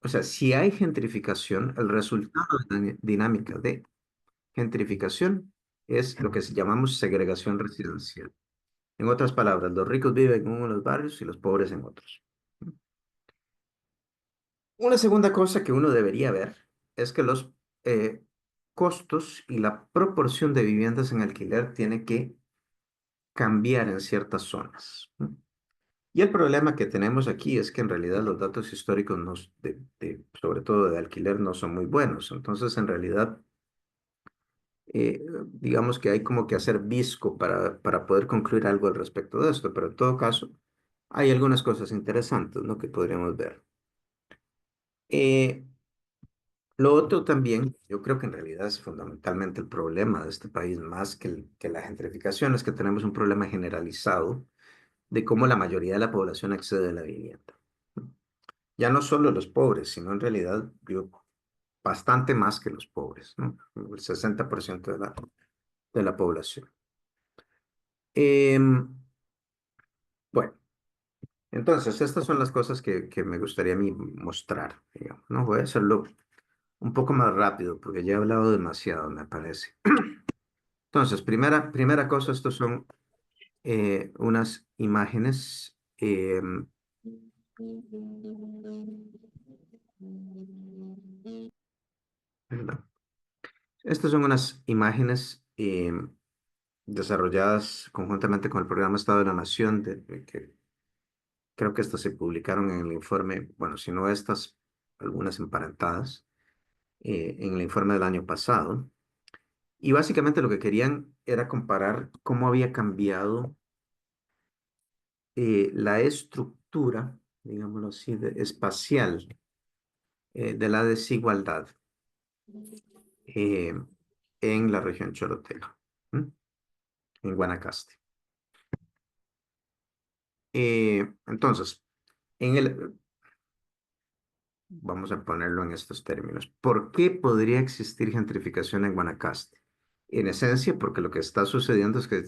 O sea, si hay gentrificación, el resultado de la dinámica de gentrificación es lo que llamamos segregación residencial. En otras palabras, los ricos viven en uno de los barrios y los pobres en otros. Una segunda cosa que uno debería ver es que los costos y la proporción de viviendas en alquiler tiene que cambiar en ciertas zonas, ¿no? Y el problema que tenemos aquí es que en realidad los datos históricos, sobre todo de alquiler, no son muy buenos. Entonces, en realidad, digamos que hay como que hacer visco para poder concluir algo al respecto de esto, pero en todo caso, hay algunas cosas interesantes, ¿no? Que podríamos ver. Eh, lo otro también, yo creo que en realidad es fundamentalmente el problema de este país, más que la gentrificación, es que tenemos un problema generalizado de cómo la mayoría de la población accede a la vivienda. Ya no solo los pobres, sino en realidad yo, bastante más que los pobres, ¿no? El 60% de la población. Em, bueno, entonces estas son las cosas que me gustaría a mí mostrar, digamos, ¿no? Voy a hacerlo un poco más rápido porque ya he hablado demasiado, me parece. Entonces, primera cosa, estos son unas imágenes. Perdón. Estas son unas imágenes desarrolladas conjuntamente con el programa Estado de la Nación, que creo que estas se publicaron en el informe, bueno, si no estas, algunas emparentadas, en el informe del año pasado. Y básicamente lo que querían era comparar cómo había cambiado la estructura, digámoslo así, espacial de la desigualdad eh, en la región Chorotega, ¿m? En Guanacaste. Entonces, vamos a ponerlo en estos términos. ¿Por qué podría existir gentrificación en Guanacaste? En esencia, porque lo que está sucediendo es que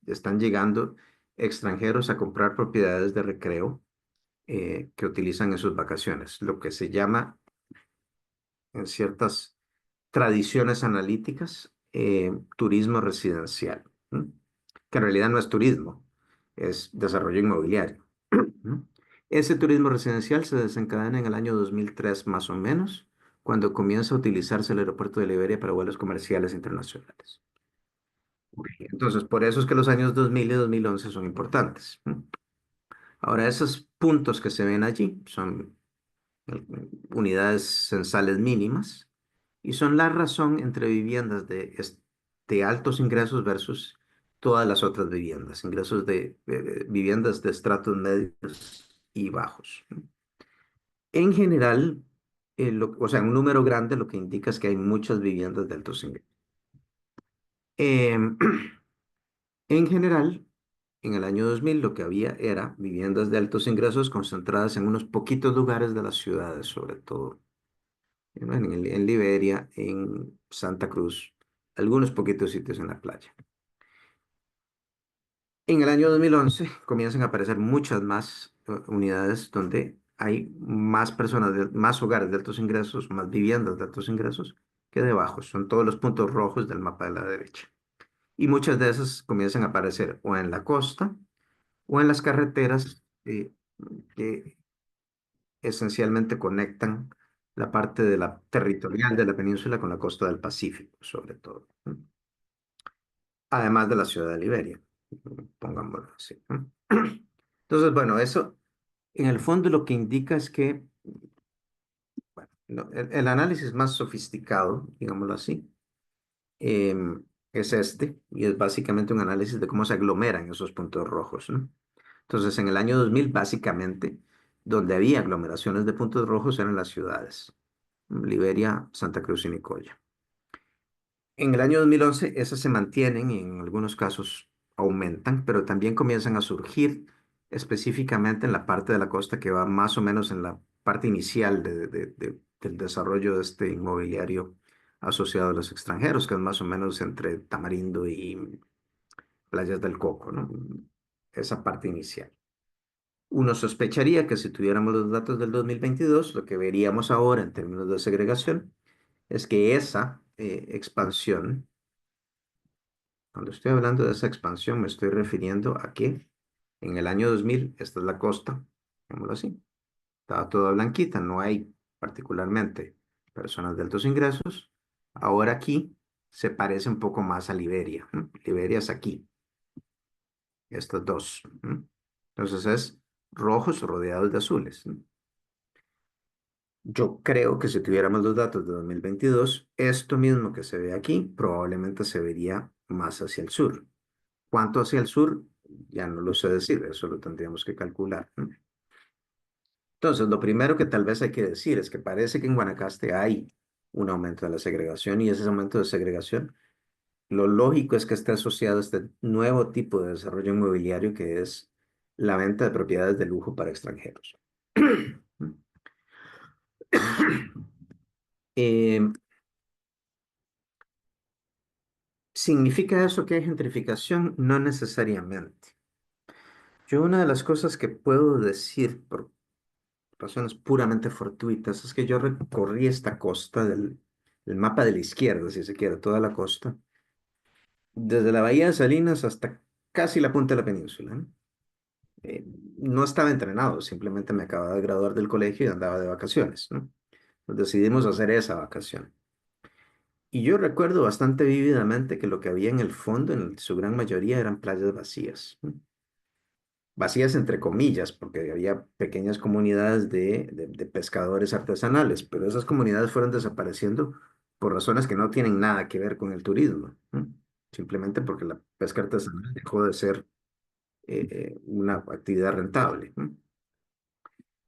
están llegando extranjeros a comprar propiedades de recreo que utilizan en sus vacaciones, lo que se llama en ciertas tradiciones analíticas, turismo residencial, ¿m? Que en realidad no es turismo, es desarrollo inmobiliario. ¿M? Ese turismo residencial se desencadena en el año 2003 más o menos, cuando comienza a utilizarse el aeropuerto de Liberia para vuelos comerciales internacionales. Ok, entonces, por eso es que los años 2000 y 2011 son importantes. ¿M? Ahora, esos puntos que se ven allí son unidades censales mínimas y son la razón entre viviendas de altos ingresos versus todas las otras viviendas, ingresos de viviendas de estratos medios y bajos. En general, o sea, un número grande lo que indica es que hay muchas viviendas de altos ingresos. Em, en general, en el año 2000 lo que había era viviendas de altos ingresos concentradas en unos poquitos lugares de las ciudades, sobre todo en Liberia, en Santa Cruz, algunos poquitos sitios en la playa. En el año 2011 comienzan a aparecer muchas más unidades donde hay más personas, más hogares de altos ingresos, más viviendas de altos ingresos que de bajos. Son todos los puntos rojos del mapa de la derecha. Y muchas de esas comienzan a aparecer o en la costa o en las carreteras que esencialmente conectan la parte de la territorial de la península con la costa del Pacífico, sobre todo, ¿no? Además de la ciudad de Liberia, pongámoslo así, ¿no? Entonces, bueno, eso en el fondo lo que indica es que bueno, el análisis más sofisticado, digámoslo así, es este, y es básicamente un análisis de cómo se aglomeran esos puntos rojos, ¿no? Entonces, en el año 2000, básicamente, donde había aglomeraciones de puntos rojos eran las ciudades, Liberia, Santa Cruz y Nicoya. En el año 2011, esas se mantienen y en algunos casos aumentan, pero también comienzan a surgir específicamente en la parte de la costa que va más o menos en la parte inicial del desarrollo de este inmobiliario asociado a los extranjeros, que es más o menos entre Tamarindo y Playas del Coco, ¿no? Esa parte inicial. Uno sospecharía que si tuviéramos los datos del 2022, lo que veríamos ahora en términos de segregación es que esa expansión, cuando estoy hablando de esa expansión, me estoy refiriendo a que en el año 2000, esta es la costa, digámoslo así, estaba toda blanquita, no hay particularmente personas de altos ingresos. Ahora aquí se parece un poco más a Liberia, ¿no? Liberia es aquí, estos dos, ¿no? Entonces es rojos rodeados de azules, ¿no? Yo creo que si tuviéramos los datos de 2022, esto mismo que se ve aquí probablemente se vería más hacia el sur. ¿Cuánto hacia el sur? Ya no lo sé decir, eso lo tendríamos que calcular, ¿no? Entonces, lo primero que tal vez hay que decir es que parece que en Guanacaste hay un aumento de la segregación y ese aumento de segregación, lo lógico es que esté asociado a este nuevo tipo de desarrollo inmobiliario que es la venta de propiedades de lujo para extranjeros. Eh, ¿Significa eso que hay gentrificación? No necesariamente. Yo una de las cosas que puedo decir por razones puramente fortuitas es que yo recorrí esta costa el mapa de la izquierda, si se quiere, toda la costa, desde la bahía de Salinas hasta casi la punta de la península, ¿no? Eh, no estaba entrenado, simplemente me acababa de graduar del colegio y andaba de vacaciones, ¿no? Pues decidimos hacer esa vacación. Y yo recuerdo bastante vívidamente que lo que había en el fondo, en su gran mayoría, eran playas vacías, ¿no? Vacías entre comillas, porque había pequeñas comunidades de pescadores artesanales, pero esas comunidades fueron desapareciendo por razones que no tienen nada que ver con el turismo, ¿no? Simplemente porque la pesca artesanal dejó de ser una actividad rentable, ¿no?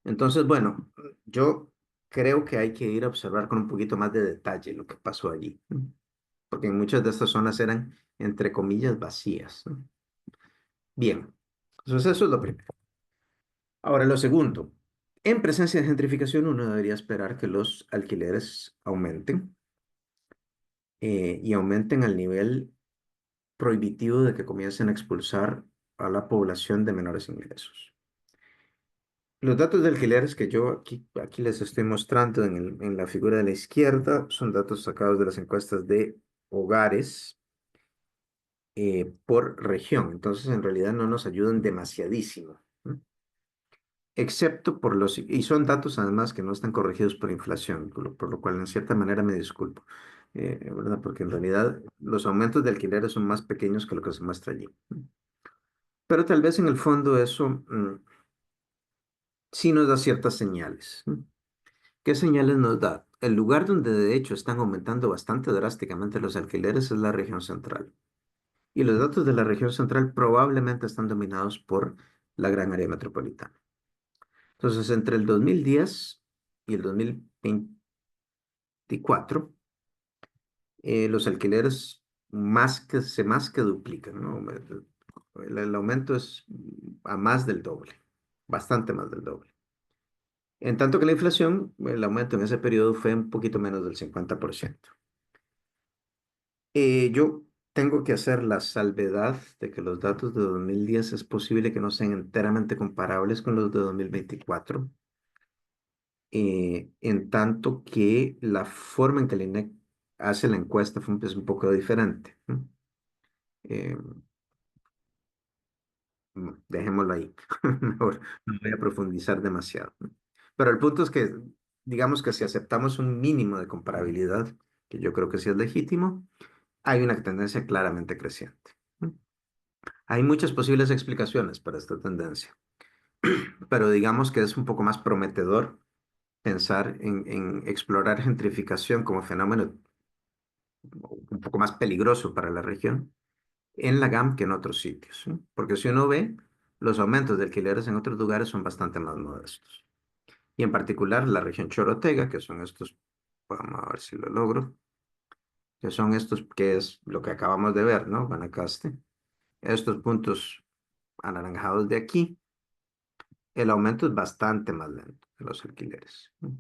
Entonces, bueno, yo creo que hay que ir a observar con un poquito más de detalle lo que pasó allí, ¿no? Porque en muchas de estas zonas eran, entre comillas, vacías, ¿no? Bien, entonces eso es lo primero. Ahora, lo segundo, en presencia de gentrificación uno debería esperar que los alquileres aumenten y aumenten al nivel prohibitivo de que comiencen a expulsar a la población de menores ingresos. Los datos de alquileres que yo aquí les estoy mostrando en la figura de la izquierda son datos sacados de las encuestas de hogares por región. Entonces, en realidad no nos ayudan demasiadísimo, ¿no? Excepto por y son datos además que no están corregidos por inflación, por lo cual en cierta manera me disculpo, ¿verdad? Porque en realidad los aumentos de alquileres son más pequeños que lo que se muestra allí. Pero tal vez en el fondo eso sí nos da ciertas señales, ¿no? ¿Qué señales nos da? El lugar donde de hecho están aumentando bastante drásticamente los alquileres es la región central. Y los datos de la región central probablemente están dominados por la gran área metropolitana. Entonces, entre el 2010 y el 2024, los alquileres más que duplican, ¿no? El aumento es a más del doble, bastante más del doble. En tanto que la inflación, el aumento en ese periodo fue un poquito menos del 50%. Yo tengo que hacer la salvedad de que los datos de 2010 es posible que no sean enteramente comparables con los de 2024, en tanto que la forma en que el INEC hace la encuesta es un poco diferente, ¿no? Eh, Dejémoslo ahí. Mejor no voy a profundizar demasiado, ¿no? Pero el punto es que digamos que si aceptamos un mínimo de comparabilidad, que yo creo que sí es legítimo, hay una tendencia claramente creciente. Hay muchas posibles explicaciones para esta tendencia, pero digamos que es un poco más prometedor pensar en explorar gentrificación como fenómeno un poco más peligroso para la región en la GAM que en otros sitios, ¿sí? Porque si uno ve, los aumentos de alquileres en otros lugares son bastante más modestos. Y en particular la región Chorotega, que son estos, vamos a ver si lo logro, que son estos, que es lo que acabamos de ver, ¿no? Guanacaste. Estos puntos anaranjados de aquí, el aumento es bastante más lento de los alquileres, ¿no?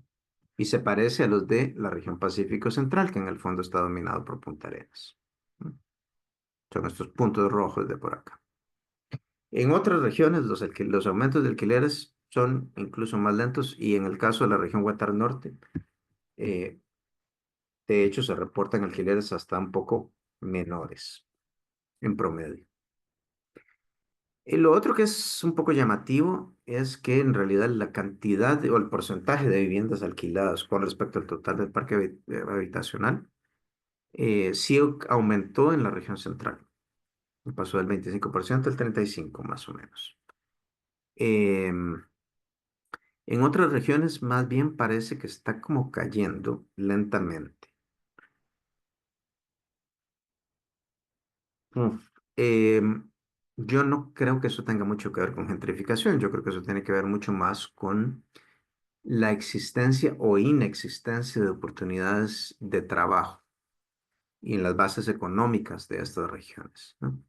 Y se parece a los de la región Pacífico Central, que en el fondo está dominado por Punta Arenas, ¿no? Son estos puntos rojos de por acá. En otras regiones, los aumentos de alquileres son incluso más lentos y en el caso de la región Guatar Norte, eh, de hecho, se reportan alquileres hasta un poco menores en promedio. Y lo otro que es un poco llamativo es que en realidad la cantidad o el porcentaje de viviendas alquiladas con respecto al total del parque habitacional sí aumentó en la región central. Pasó del 25% al 35% más o menos. Em, en otras regiones más bien parece que está como cayendo lentamente. Uf, yo no creo que eso tenga mucho que ver con gentrificación, yo creo que eso tiene que ver mucho más con la existencia o inexistencia de oportunidades de trabajo y en las bases económicas de estas regiones, ¿no?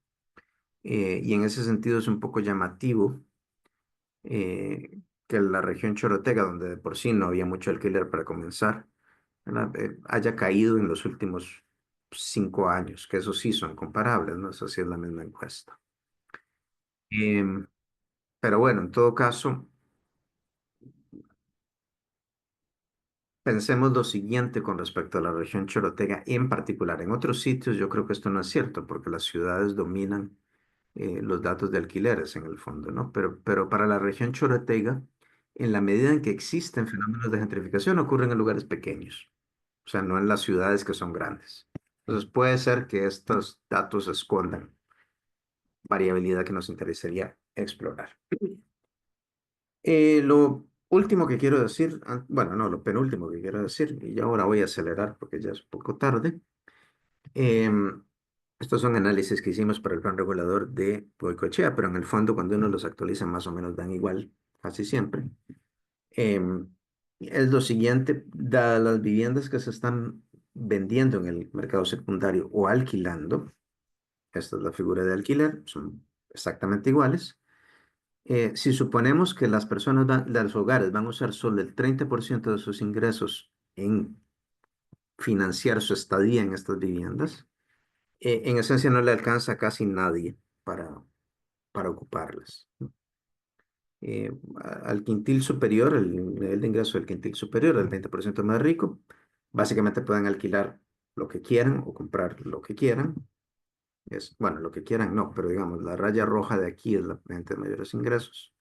Y en ese sentido es un poco llamativo que la región chorotega, donde de por sí no había mucho alquiler para comenzar, ¿verdad? Haya caído en los últimos 5 años, que eso sí son comparables, ¿no? Eso sí es la misma encuesta. Em, Pero bueno, en todo caso, pensemos lo siguiente con respecto a la región chorotega en particular. En otros sitios yo creo que esto no es cierto porque las ciudades dominan los datos de alquileres en el fondo, ¿no? Pero para la región chorotega, en la medida en que existen fenómenos de gentrificación, ocurren en lugares pequeños, o sea, no en las ciudades que son grandes. Entonces puede ser que estos datos escondan variabilidad que nos interesaría explorar. Lo último que quiero decir, bueno, no, lo penúltimo que quiero decir, y ya ahora voy a acelerar porque ya es un poco tarde. em, Estos son análisis que hicimos para el plan regulador de Goicoechea, pero en el fondo cuando uno los actualiza más o menos dan igual, casi siempre. Em, es lo siguiente, dadas las viviendas que se están vendiendo en el mercado secundario o alquilando, esta es la figura de alquiler, son exactamente iguales. Si suponemos que las personas, los hogares van a usar solo el 30% de sus ingresos en financiar su estadía en estas viviendas, en esencia no le alcanza a casi nadie para ocuparlas. Al quintil superior, el nivel de ingreso del quintil superior, el 20% más rico, básicamente pueden alquilar lo que quieran o comprar lo que quieran. Bueno, lo que quieran no, pero digamos, la raya roja de aquí es la gente de mayores ingresos.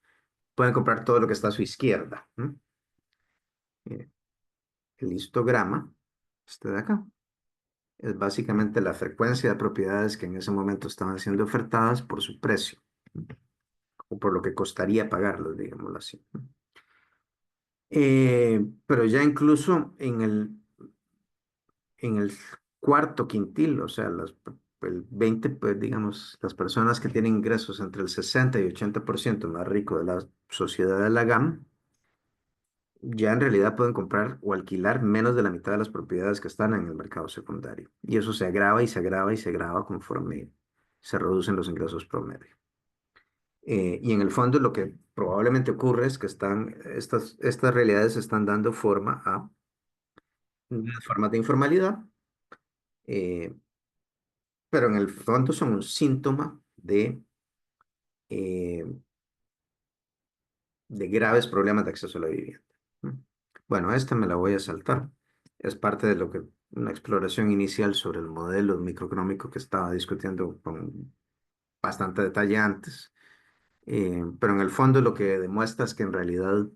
Pueden comprar todo lo que está a su izquierda, ¿no? Eh, el histograma, este de acá, es básicamente la frecuencia de propiedades que en ese momento estaban siendo ofertadas por su precio, ¿no? O por lo que costaría pagarlos, digámoslo así, ¿no? Pero ya incluso en el cuarto quintil, o sea, el 20, pues digamos, las personas que tienen ingresos entre el 60 y 80% más rico de la sociedad de la GAM, ya en realidad pueden comprar o alquilar menos de la mitad de las propiedades que están en el mercado secundario. Y eso se agrava y se agrava y se agrava conforme se reducen los ingresos promedio. Y en el fondo lo que probablemente ocurre es que estas realidades están dando forma a unas formas de informalidad, eh, pero en el fondo son un síntoma eh, de graves problemas de acceso a la vivienda. ¿No? Bueno, esta me la voy a saltar. Es parte de lo que una exploración inicial sobre el modelo microeconómico que estaba discutiendo con bastante detalle antes. Pero en el fondo lo que demuestra es que en realidad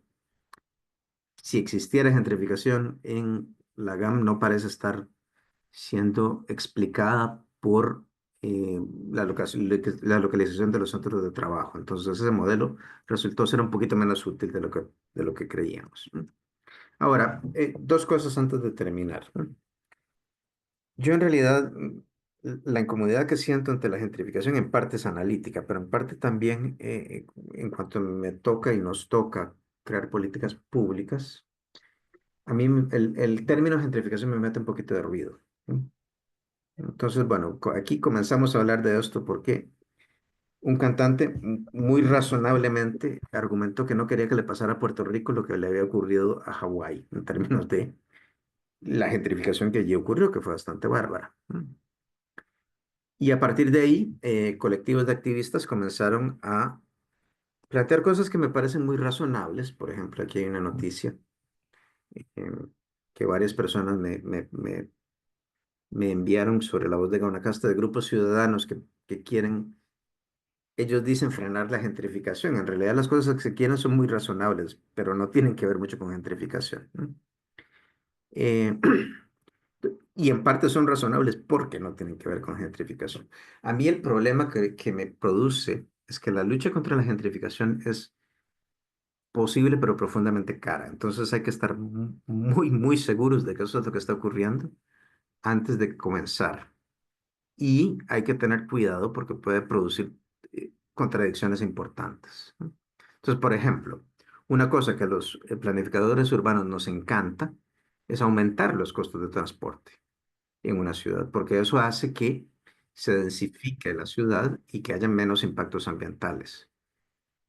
si existiera gentrificación en la GAM, no parece estar siendo explicada por la localización de los centros de trabajo. Entonces, ese modelo resultó ser un poquito menos útil de lo que creíamos. Ahora, dos cosas antes de terminar. Yo en realidad, la incomodidad que siento ante la gentrificación en parte es analítica, pero en parte también en cuanto me toca y nos toca crear políticas públicas, a mí el término gentrificación me mete un poquito de ruido. ¿No? Entonces, bueno, aquí comenzamos a hablar de esto porque un cantante muy razonablemente argumentó que no quería que le pasara a Puerto Rico lo que le había ocurrido a Hawái en términos de la gentrificación que allí ocurrió, que fue bastante bárbara. Y a partir de ahí, colectivos de activistas comenzaron a plantear cosas que me parecen muy razonables. Por ejemplo, aquí hay una noticia eh, que varias personas me enviaron sobre la voz de una casta de grupos ciudadanos que quieren, ellos dicen frenar la gentrificación. En realidad las cosas que se quieren son muy razonables, pero no tienen que ver mucho con gentrificación. ¿No? Eh, y en parte son razonables porque no tienen que ver con gentrificación. A mí el problema que me produce es que la lucha contra la gentrificación es posible pero profundamente cara. Entonces hay que estar muy, muy seguros de que eso es lo que está ocurriendo antes de comenzar. Y hay que tener cuidado porque puede producir contradicciones importantes. ¿No? Entonces, por ejemplo, una cosa que a los planificadores urbanos nos encanta es aumentar los costos de transporte en una ciudad, porque eso hace que se densifique la ciudad y que haya menos impactos ambientales.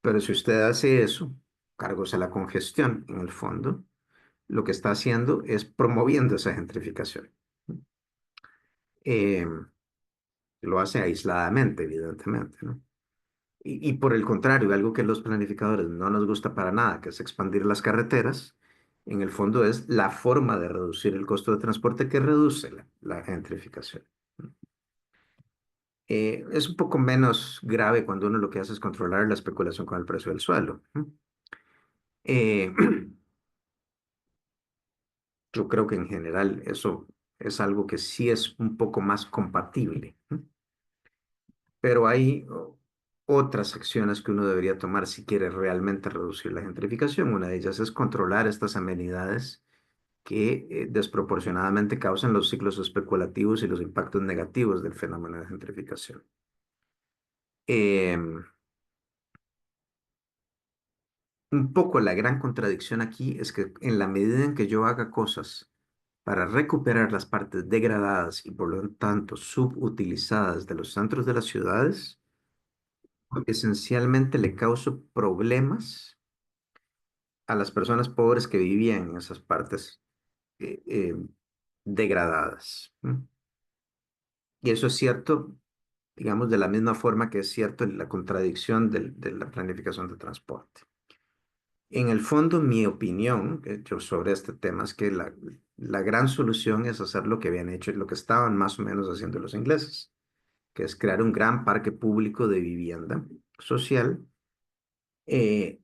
Pero si usted hace eso, cargos a la congestión en el fondo, lo que está haciendo es promoviendo esa gentrificación. Eh, lo hace aisladamente, evidentemente, ¿no? Y por el contrario, algo que los planificadores no nos gusta para nada, que es expandir las carreteras, en el fondo es la forma de reducir el costo de transporte que reduce la gentrificación. Es un poco menos grave cuando uno lo que hace es controlar la especulación con el precio del suelo. ¿No? Eh, yo creo que en general eso es algo que sí es un poco más compatible. ¿No? Pero hay otras acciones que uno debería tomar si quiere realmente reducir la gentrificación. Una de ellas es controlar estas amenidades que desproporcionadamente causan los ciclos especulativos y los impactos negativos del fenómeno de gentrificación. Em, Un poco la gran contradicción aquí es que en la medida en que yo haga cosas para recuperar las partes degradadas y por lo tanto subutilizadas de los centros de las ciudades, esencialmente le causo problemas a las personas pobres que vivían en esas partes eh, eh, degradadas. ¿No? Y eso es cierto, digamos, de la misma forma que es cierto la contradicción de la planificación de transporte. En el fondo, mi opinión yo sobre este tema es que la gran solución es hacer lo que habían hecho y lo que estaban más o menos haciendo los ingleses, que es crear un gran parque público de vivienda social, eh,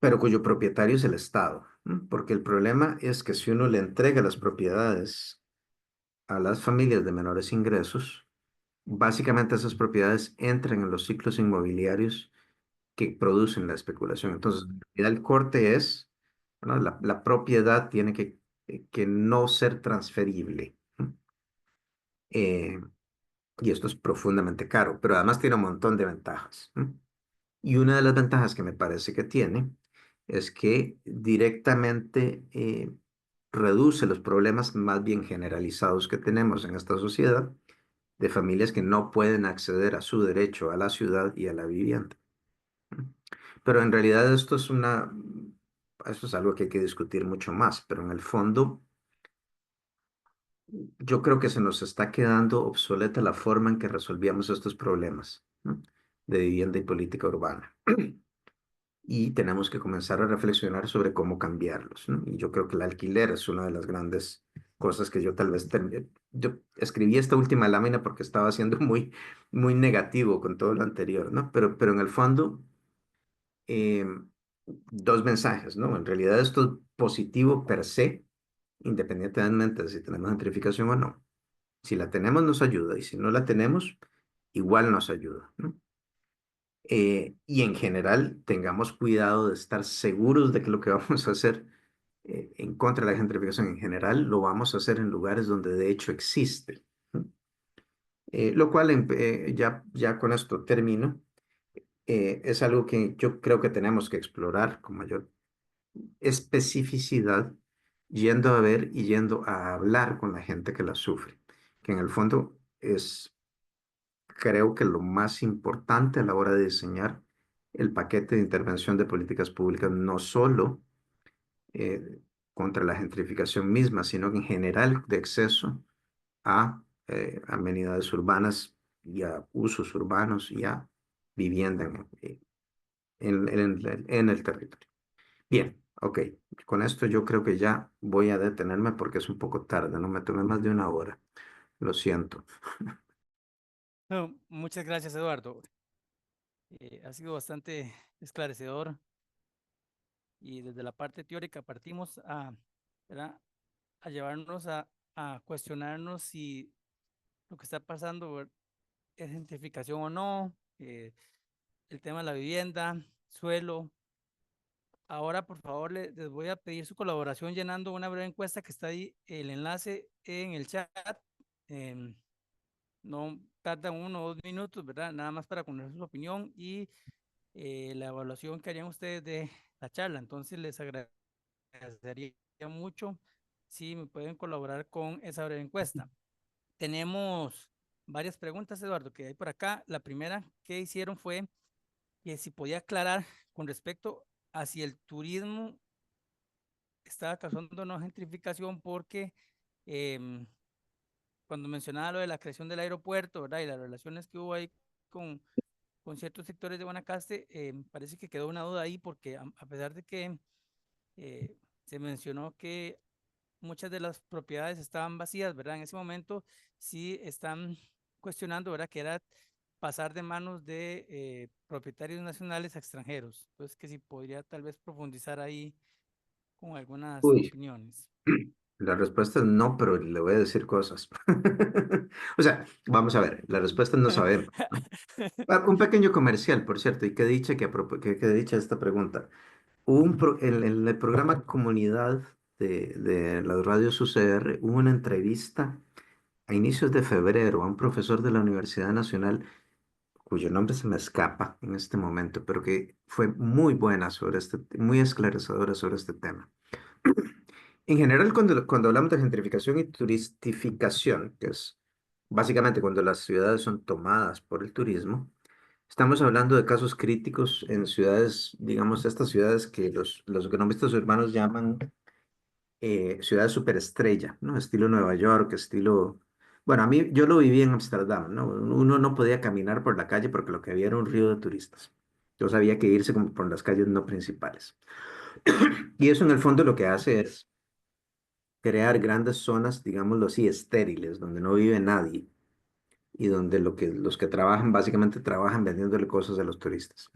pero cuyo propietario es el Estado. ¿No? Porque el problema es que si uno le entrega las propiedades a las familias de menores ingresos, básicamente esas propiedades entran en los ciclos inmobiliarios que producen la especulación. Entonces, en realidad el corte es, ¿no? La propiedad tiene que no ser transferible. ¿No? Eh, y esto es profundamente caro, pero además tiene un montón de ventajas. ¿No? Y una de las ventajas que me parece que tiene es que directamente reduce los problemas más bien generalizados que tenemos en esta sociedad de familias que no pueden acceder a su derecho a la ciudad y a la vivienda. Pero en realidad esto es algo que hay que discutir mucho más, pero en el fondo yo creo que se nos está quedando obsoleta la forma en que resolvíamos estos problemas, ¿no? De vivienda y política urbana. Y tenemos que comenzar a reflexionar sobre cómo cambiarlos, ¿no? Y yo creo que el alquiler es una de las grandes cosas que yo tal vez... Yo escribí esta última lámina porque estaba siendo muy, muy negativo con todo lo anterior, ¿no? Pero en el fondo... dos mensajes, ¿no? En realidad esto es positivo per se, independientemente de si tenemos gentrificación o no. Si la tenemos nos ayuda y si no la tenemos, igual nos ayuda, ¿no? Y en general, tengamos cuidado de estar seguros de que lo que vamos a hacer en contra de la gentrificación en general, lo vamos a hacer en lugares donde de hecho existe, ¿no? Lo cual, ya con esto termino, es algo que yo creo que tenemos que explorar con mayor especificidad, yendo a ver y yendo a hablar con la gente que la sufre, que en el fondo es, creo que lo más importante a la hora de diseñar el paquete de intervención de políticas públicas, no solo eh, contra la gentrificación misma, sino en general de acceso a amenidades urbanas y a usos urbanos y a vivienda en el territorio. Bien, ok. Con esto yo creo que ya voy a detenerme porque es un poco tarde, no me tomé más de una hora. Lo siento.
No, muchas gracias, Eduardo. Ha sido bastante esclarecedor y desde la parte teórica partimos ¿verdad? A llevarnos a cuestionarnos si lo que está pasando es gentrificación o no, el tema de la vivienda, suelo. Ahora, por favor, les voy a pedir su colaboración llenando una breve encuesta que está ahí, el enlace en el chat. Em, no tarda 1 o 2 minutos, ¿verdad? Nada más para conocer su opinión y la evaluación que harían ustedes de la charla. Entonces, les agradecería mucho si me pueden colaborar con esa breve encuesta. Tenemos varias preguntas, Eduardo, que hay por acá. La primera que hicieron fue que si podía aclarar con respecto a si el turismo estaba causando una gentrificación porque em, cuando mencionaba lo de la creación del aeropuerto, ¿verdad? Y las relaciones que hubo ahí con ciertos sectores de Guanacaste, parece que quedó una duda ahí porque a pesar de que se mencionó que muchas de las propiedades estaban vacías, ¿verdad? En ese momento sí están cuestionando, ¿verdad? Que era pasar de manos de propietarios nacionales a extranjeros. Entonces, que si podría tal vez profundizar ahí con algunas
Uy,
opiniones.
la respuesta es no, pero le voy a decir cosas. O sea, vamos a ver, la respuesta es no sabemos, ¿no? Un pequeño comercial, por cierto, y qué dicha que dicha esta pregunta. En el programa Comunidad de las radios UCR hubo una entrevista a inicios de febrero a un profesor de la Universidad Nacional, cuyo nombre se me escapa en este momento, pero que fue muy buena muy esclarecedora sobre este tema. En general, cuando hablamos de gentrificación y turistificación, que es básicamente cuando las ciudades son tomadas por el turismo, estamos hablando de casos críticos en ciudades, digamos, estas ciudades que los economistas urbanos llaman ciudades superestrella, ¿no? Estilo Nueva York, estilo... Bueno, yo lo viví en Amsterdam, ¿no? Uno no podía caminar por la calle porque lo que había era un río de turistas. Entonces había que irse como por las calles no principales. Y eso en el fondo lo que hace es crear grandes zonas, digámoslo así, estériles, donde no vive nadie y donde los que trabajan básicamente trabajan vendiéndole cosas a los turistas.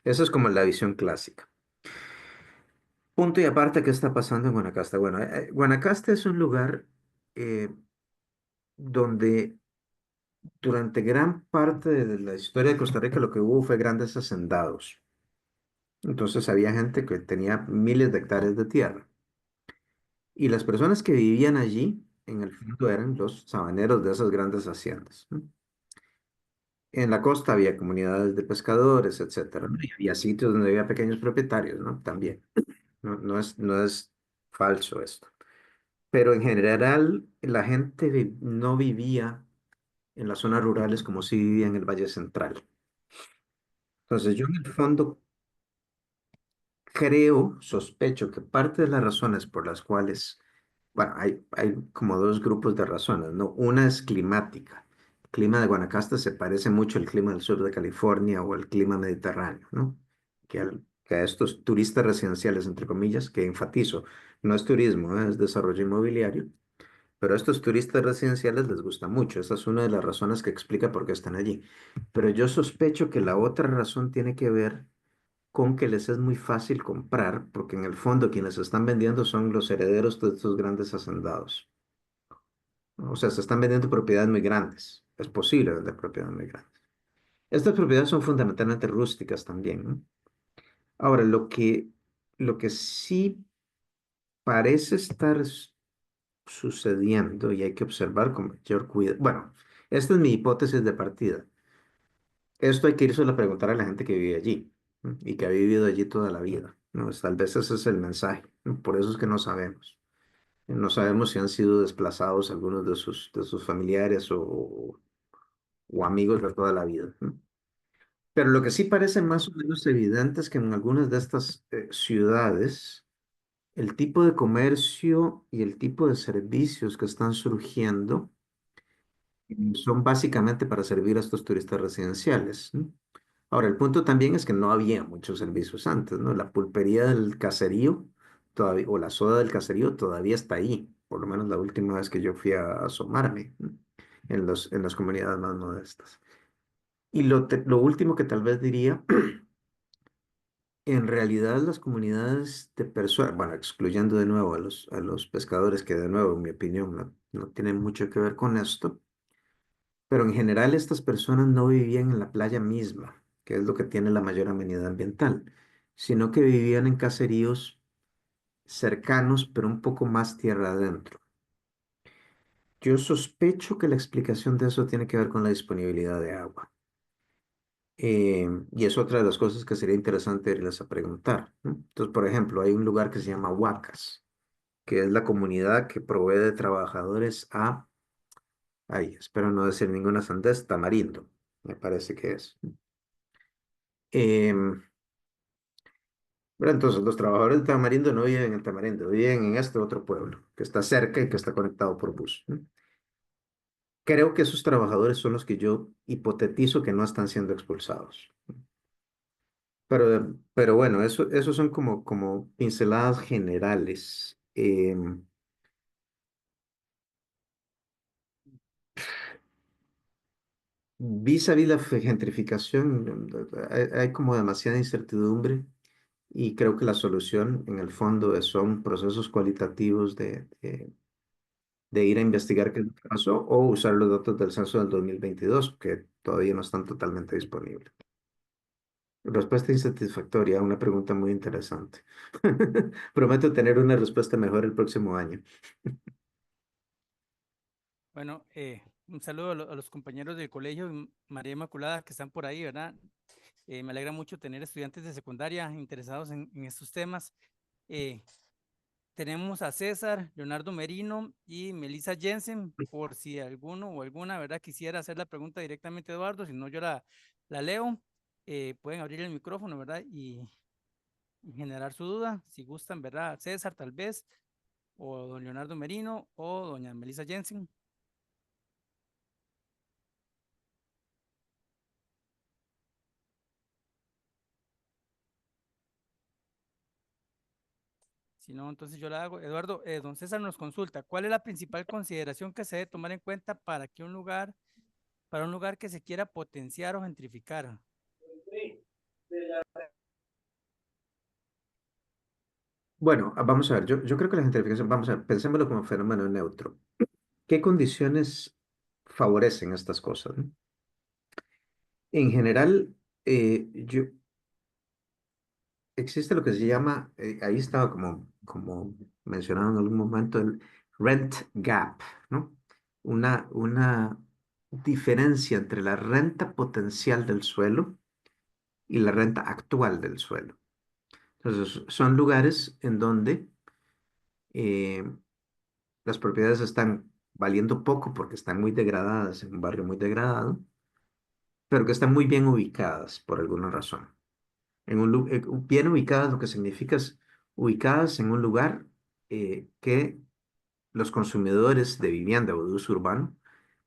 Esa es como la visión clásica. Punto y aparte, ¿qué está pasando en Guanacaste? Bueno, Guanacaste es un lugar eh, donde durante gran parte de la historia de Costa Rica lo que hubo fue grandes hacendados. Entonces había gente que tenía miles de hectáreas de tierra. Y las personas que vivían allí, en el fondo, eran los sabaneros de esas grandes haciendas, ¿no? En la costa había comunidades de pescadores, etcétera, ¿no? Y había sitios donde había pequeños propietarios, ¿no? También. No es falso esto. Pero en general, la gente no vivía en las zonas rurales como si vivía en el Valle Central. Entonces, yo en el fondo sospecho que parte de las razones por las cuales, bueno, hay como dos grupos de razones, ¿no? Una es climática. El clima de Guanacaste se parece mucho al clima del sur de California o al clima mediterráneo, ¿no? Que a estos turistas residenciales, entre comillas, que enfatizo, no es turismo, es desarrollo inmobiliario, pero a estos turistas residenciales les gusta mucho. Esa es una de las razones que explica por qué están allí. Pero yo sospecho que la otra razón tiene que ver con que les es muy fácil comprar, porque en el fondo quienes están vendiendo son los herederos de estos grandes hacendados. O sea, se están vendiendo propiedades muy grandes. Es posible vender propiedades muy grandes. Estas propiedades son fundamentalmente rústicas también, ¿no? Ahora, lo que sí parece estar sucediendo y hay que observar con mayor cuidado. Bueno, esta es mi hipótesis de partida. Esto hay que irse a preguntar a la gente que vive allí, ¿no? Y que ha vivido allí toda la vida, ¿no? Tal vez ese es el mensaje, ¿no? Por eso es que no sabemos. No sabemos si han sido desplazados algunos de sus familiares o amigos de toda la vida, ¿no? Pero lo que sí parece más o menos evidente es que en algunas de estas ciudades, el tipo de comercio y el tipo de servicios que están surgiendo son básicamente para servir a estos turistas residenciales, ¿no? Ahora, el punto también es que no había muchos servicios antes, ¿no? La pulpería del caserío todavía, o la soda del caserío todavía está ahí, por lo menos la última vez que yo fui a asomarme, ¿no? En las comunidades más modestas. Y lo último que tal vez diría, en realidad las comunidades de personas, bueno, excluyendo de nuevo a los pescadores, que de nuevo, en mi opinión, no tienen mucho que ver con esto. Pero en general estas personas no vivían en la playa misma, que es lo que tiene la mayor amenidad ambiental, sino que vivían en caseríos cercanos, pero un poco más tierra adentro. Yo sospecho que la explicación de eso tiene que ver con la disponibilidad de agua. Y es otra de las cosas que sería interesante irles a preguntar, ¿no? Entonces, por ejemplo, hay un lugar que se llama Huacas, que es la comunidad que provee de trabajadores ay, espero no decir ninguna sandez, Tamarindo, me parece que es. Em, Pero entonces los trabajadores de Tamarindo no viven en Tamarindo, viven en este otro pueblo que está cerca y que está conectado por bus, ¿no? Creo que esos trabajadores son los que yo hipotetizo que no están siendo expulsados. Pero bueno, eso son como pinceladas generales. Vis-a-vis la gentrificación, hay como demasiada incertidumbre y creo que la solución en el fondo son procesos cualitativos de ir a investigar qué es lo que pasó o usar los datos del censo del 2022 que todavía no están totalmente disponibles. Respuesta insatisfactoria a una pregunta muy interesante. Prometo tener una respuesta mejor el próximo año.
Bueno, un saludo a los compañeros del colegio María Inmaculada que están por ahí, ¿verdad? Me alegra mucho tener estudiantes de secundaria interesados en estos temas. Eh, Tenemos a César, Leonardo Merino y Melissa Jensen, por si alguno o alguna, ¿verdad? Quisiera hacer la pregunta directamente a Eduardo, si no yo la leo. Pueden abrir el micrófono, ¿verdad? Y generar su duda, si gustan, ¿verdad? César tal vez, o don Leonardo Merino, o doña Melissa Jensen. Si no, entonces yo la hago. Eduardo, don César nos consulta, ¿cuál es la principal consideración que se debe tomar en cuenta para un lugar que se quiera potenciar o gentrificar?
Bueno, vamos a ver, yo creo que la gentrificación, vamos a ver, pensémoslo como fenómeno neutro. ¿Qué condiciones favorecen estas cosas, ¿no? En general, existe lo que se llama, ahí estaba como mencionado en algún momento, el rent gap, ¿no? Una diferencia entre la renta potencial del suelo y la renta actual del suelo. Entonces, son lugares en donde eh, las propiedades están valiendo poco porque están muy degradadas, en un barrio muy degradado, pero que están muy bien ubicadas por alguna razón. Bien ubicadas lo que significa es ubicadas en un lugar que los consumidores de vivienda o de uso urbano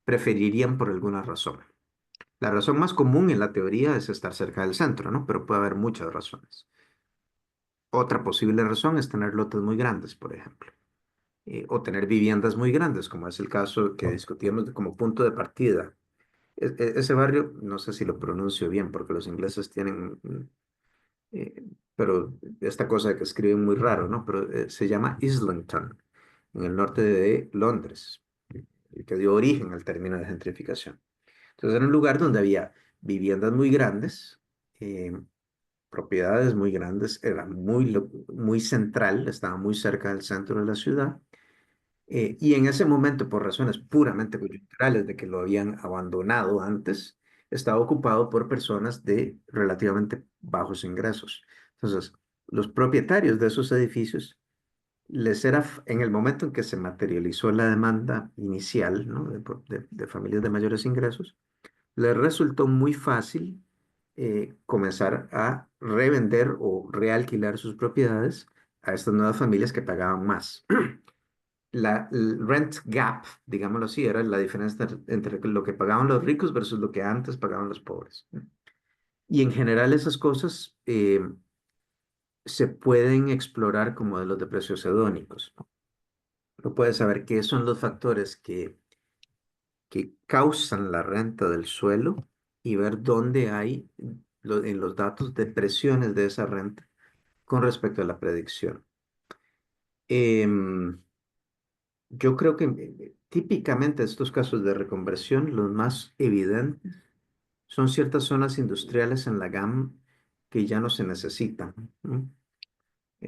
preferirían por alguna razón. La razón más común en la teoría es estar cerca del centro, ¿no? Pero puede haber muchas razones. Otra posible razón es tener lotes muy grandes, por ejemplo, o tener viviendas muy grandes, como es el caso que discutíamos como punto de partida. Ese barrio, no sé si lo pronuncio bien, porque los ingleses tienen pero esta cosa que escriben muy raro, ¿no? Pero se llama Islington, en el norte de Londres, que dio origen al término de gentrificación. Entonces era un lugar donde había viviendas muy grandes, eh, propiedades muy grandes, era muy central, estaba muy cerca del centro de la ciudad. Y en ese momento, por razones puramente coyunturales de que lo habían abandonado antes, estaba ocupado por personas de relativamente bajos ingresos. Entonces, los propietarios de esos edificios, en el momento en que se materializó la demanda inicial, ¿no? de familias de mayores ingresos, les resultó muy fácil comenzar a revender o realquilar sus propiedades a estas nuevas familias que pagaban más. El rent gap, digámoslo así, era la diferencia entre lo que pagaban los ricos versus lo que antes pagaban los pobres. Y en general esas cosas se pueden explorar como modelos de precios hedónicos. Uno puede saber qué son los factores que causan la renta del suelo y ver dónde hay en los datos depresiones de esa renta con respecto a la predicción. Em, yo creo que típicamente estos casos de reconversión, los más evidentes, son ciertas zonas industriales en la GAM que ya no se necesitan, ¿no?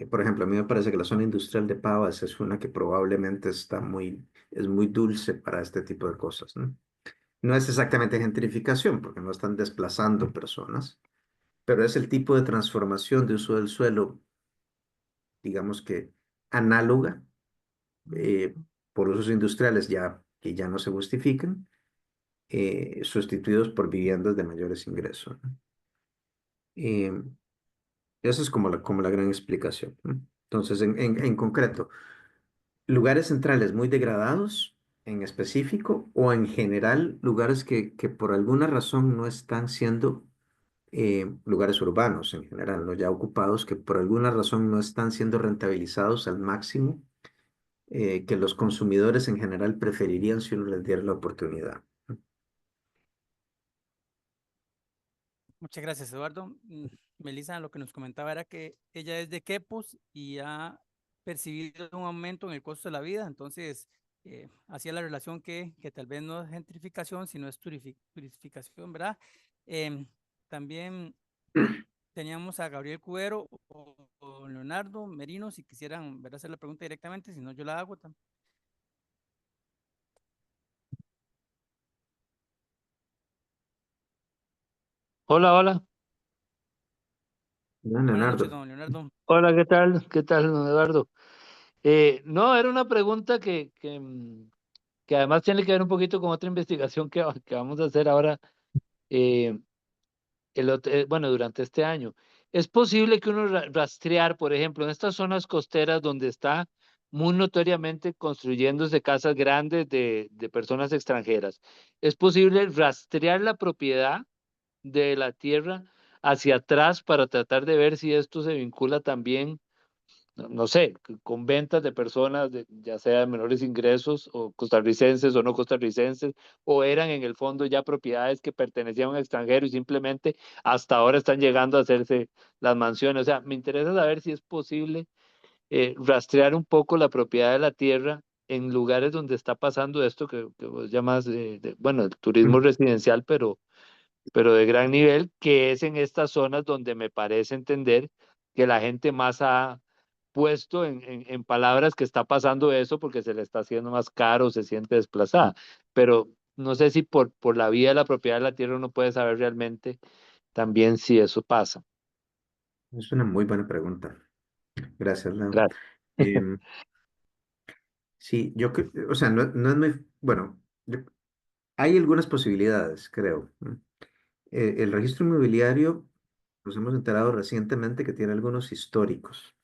Por ejemplo, a mí me parece que la zona industrial de Pavas es una que probablemente es muy dulce para este tipo de cosas, ¿no? No es exactamente gentrificación, porque no están desplazando personas, pero es el tipo de transformación de uso del suelo, digamos que análoga, eh, por usos industriales que ya no se justifican, sustituidos por viviendas de mayores ingresos, ¿no? Eh, Esa es como la gran explicación, ¿no? Entonces, en concreto, lugares centrales muy degradados en específico o en general lugares que por alguna razón no están siendo lugares urbanos en general, ¿no? Ya ocupados que por alguna razón no están siendo rentabilizados al máximo, que los consumidores en general preferirían si uno les diera la oportunidad.
Muchas gracias, Eduardo. Melissa lo que nos comentaba era que ella es de Quepos y ha percibido un aumento en el costo de la vida, entonces hacía la relación que tal vez no es gentrificación, sino es turistificación, ¿verdad? También teníamos a Gabriel Cubero o Leonardo Merino, si quisieran, ¿verdad?, hacer la pregunta directamente, si no yo la hago.
Hola, hola.
¿No,
Buenas noches,
Leonardo?
don Leonardo.
Hola, ¿qué tal? ¿Qué tal, don Eduardo? No, era una pregunta que además tiene que ver un poquito con otra investigación que vamos a hacer ahora, eh, bueno, durante este año. ¿Es posible que uno rastrear, por ejemplo, en estas zonas costeras donde está muy notoriamente construyéndose casas grandes de personas extranjeras, es posible rastrear la propiedad de la tierra hacia atrás para tratar de ver si esto se vincula también, no sé, con ventas de personas, ya sea de menores ingresos o costarricenses o no costarricenses, o eran en el fondo ya propiedades que pertenecían a un extranjero y simplemente hasta ahora están llegando a hacerse las mansiones? O sea, me interesa saber si es posible rastrear un poco la propiedad de la tierra en lugares donde está pasando esto que vos llamas, bueno, el turismo residencial, pero de gran nivel, que es en estas zonas donde me parece entender que la gente más ha puesto en palabras que está pasando eso porque se le está haciendo más caro, se siente desplazada. Pero no sé si por la vía de la propiedad de la tierra uno puede saber realmente también si eso pasa.
Es una muy buena pregunta. Gracias, Leo.
Gracias.
Em, sí, o sea, no es muy, bueno, hay algunas posibilidades, creo, ¿no? El registro inmobiliario, nos hemos enterado recientemente que tiene algunos históricos.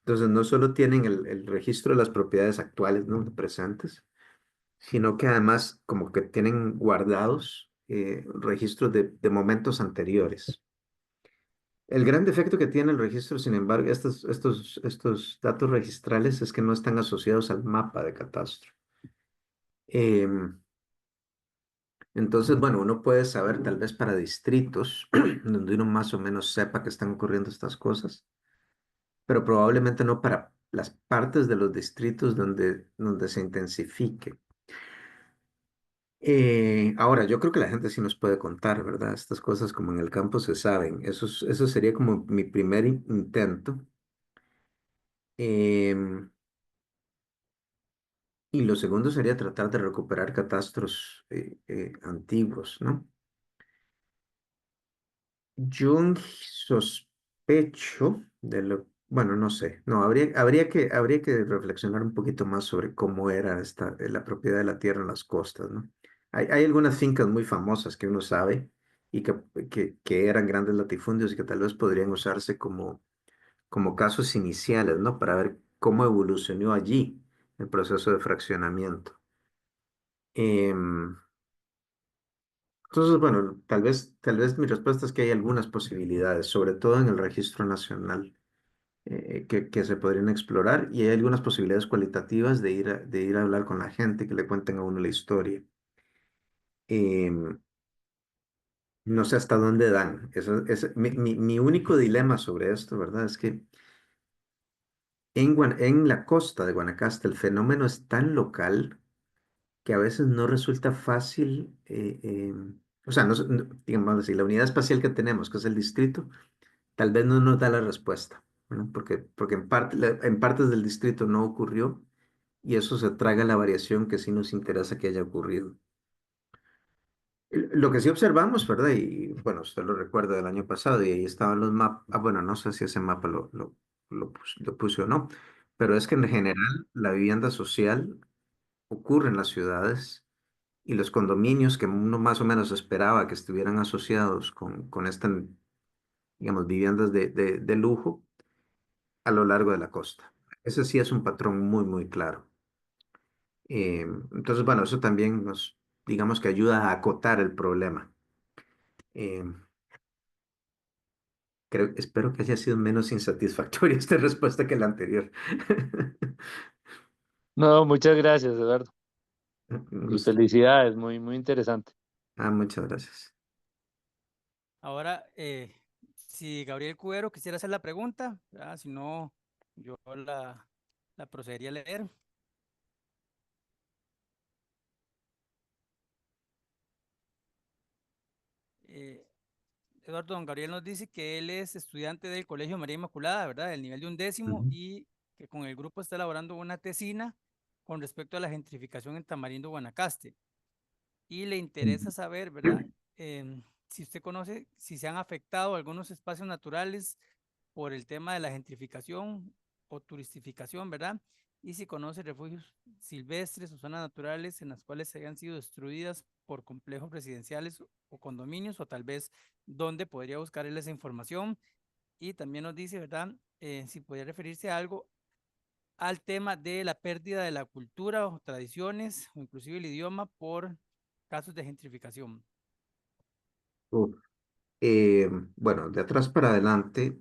Entonces, no solo tienen el registro de las propiedades actuales, ¿no? Presentes, sino que además como que tienen guardados registros de momentos anteriores. El gran defecto que tiene el registro, sin embargo, estos datos registrales es que no están asociados al mapa de catastro. Em, Entonces, bueno, uno puede saber tal vez para distritos donde uno más o menos sepa que están ocurriendo estas cosas, pero probablemente no para las partes de los distritos donde se intensifique. Ahora, yo creo que la gente sí nos puede contar, ¿verdad? Estas cosas como en el campo se saben. Eso sería como mi primer intento. Em, y lo segundo sería tratar de recuperar catastros antiguos, ¿no? Yo sospecho de lo, bueno, no sé, no, habría que reflexionar un poquito más sobre cómo era la propiedad de la tierra en las costas, ¿no? Hay algunas fincas muy famosas que uno sabe y que eran grandes latifundios y que tal vez podrían usarse como casos iniciales, ¿no? Para ver cómo evolucionó allí el proceso de fraccionamiento. Em, entonces, bueno, tal vez mi respuesta es que hay algunas posibilidades, sobre todo en el registro nacional, que se podrían explorar y hay algunas posibilidades cualitativas de ir a hablar con la gente, que le cuenten a uno la historia. Em, no sé hasta dónde dan. Mi único dilema sobre esto, ¿verdad? Es que en la costa de Guanacaste el fenómeno es tan local que a veces no resulta fácil, o sea, digamos así, la unidad espacial que tenemos, que es el distrito, tal vez no nos da la respuesta, ¿no? Porque en partes del distrito no ocurrió y eso se traga la variación que sí nos interesa que haya ocurrido. Lo que sí observamos, ¿verdad? Y bueno, usted lo recuerda del año pasado y ahí estaban los mapas, bueno, no sé si ese mapa lo puse o no, pero es que en general la vivienda social ocurre en las ciudades y los condominios que uno más o menos esperaba que estuvieran asociados con estas, digamos, viviendas de lujo a lo largo de la costa. Ese sí es un patrón muy, muy claro. Entonces, bueno, eso también digamos que ayuda a acotar el problema. Eh, espero que haya sido menos insatisfactoria esta respuesta que la anterior.
No, muchas gracias, Eduardo.
Un
Y
gusto.
felicidades, muy, muy interesante.
Muchas gracias.
Ahora, si Gabriel Cubero quisiera hacer la pregunta, ¿verdad? Si no, yo la procedería a leer. Eh, Eduardo, don Gabriel nos dice que él es estudiante del Colegio María Inmaculada, ¿verdad? Del nivel de undécimo
Ujú.
y que con el grupo está elaborando una tesina con respecto a la gentrificación en Tamarindo, Guanacaste. Y le interesa saber, ¿verdad? Si usted conoce, si se han afectado algunos espacios naturales por el tema de la gentrificación o turistificación, ¿verdad? Y si conoce refugios silvestres o zonas naturales en las cuales se hayan sido destruidas por complejos residenciales o condominios, o tal vez dónde podría buscar él esa información. Y también nos dice, ¿verdad? Si podría referirse a algo al tema de la pérdida de la cultura o tradiciones o inclusive el idioma por casos de gentrificación.
Uf. Bueno, de atrás para adelante,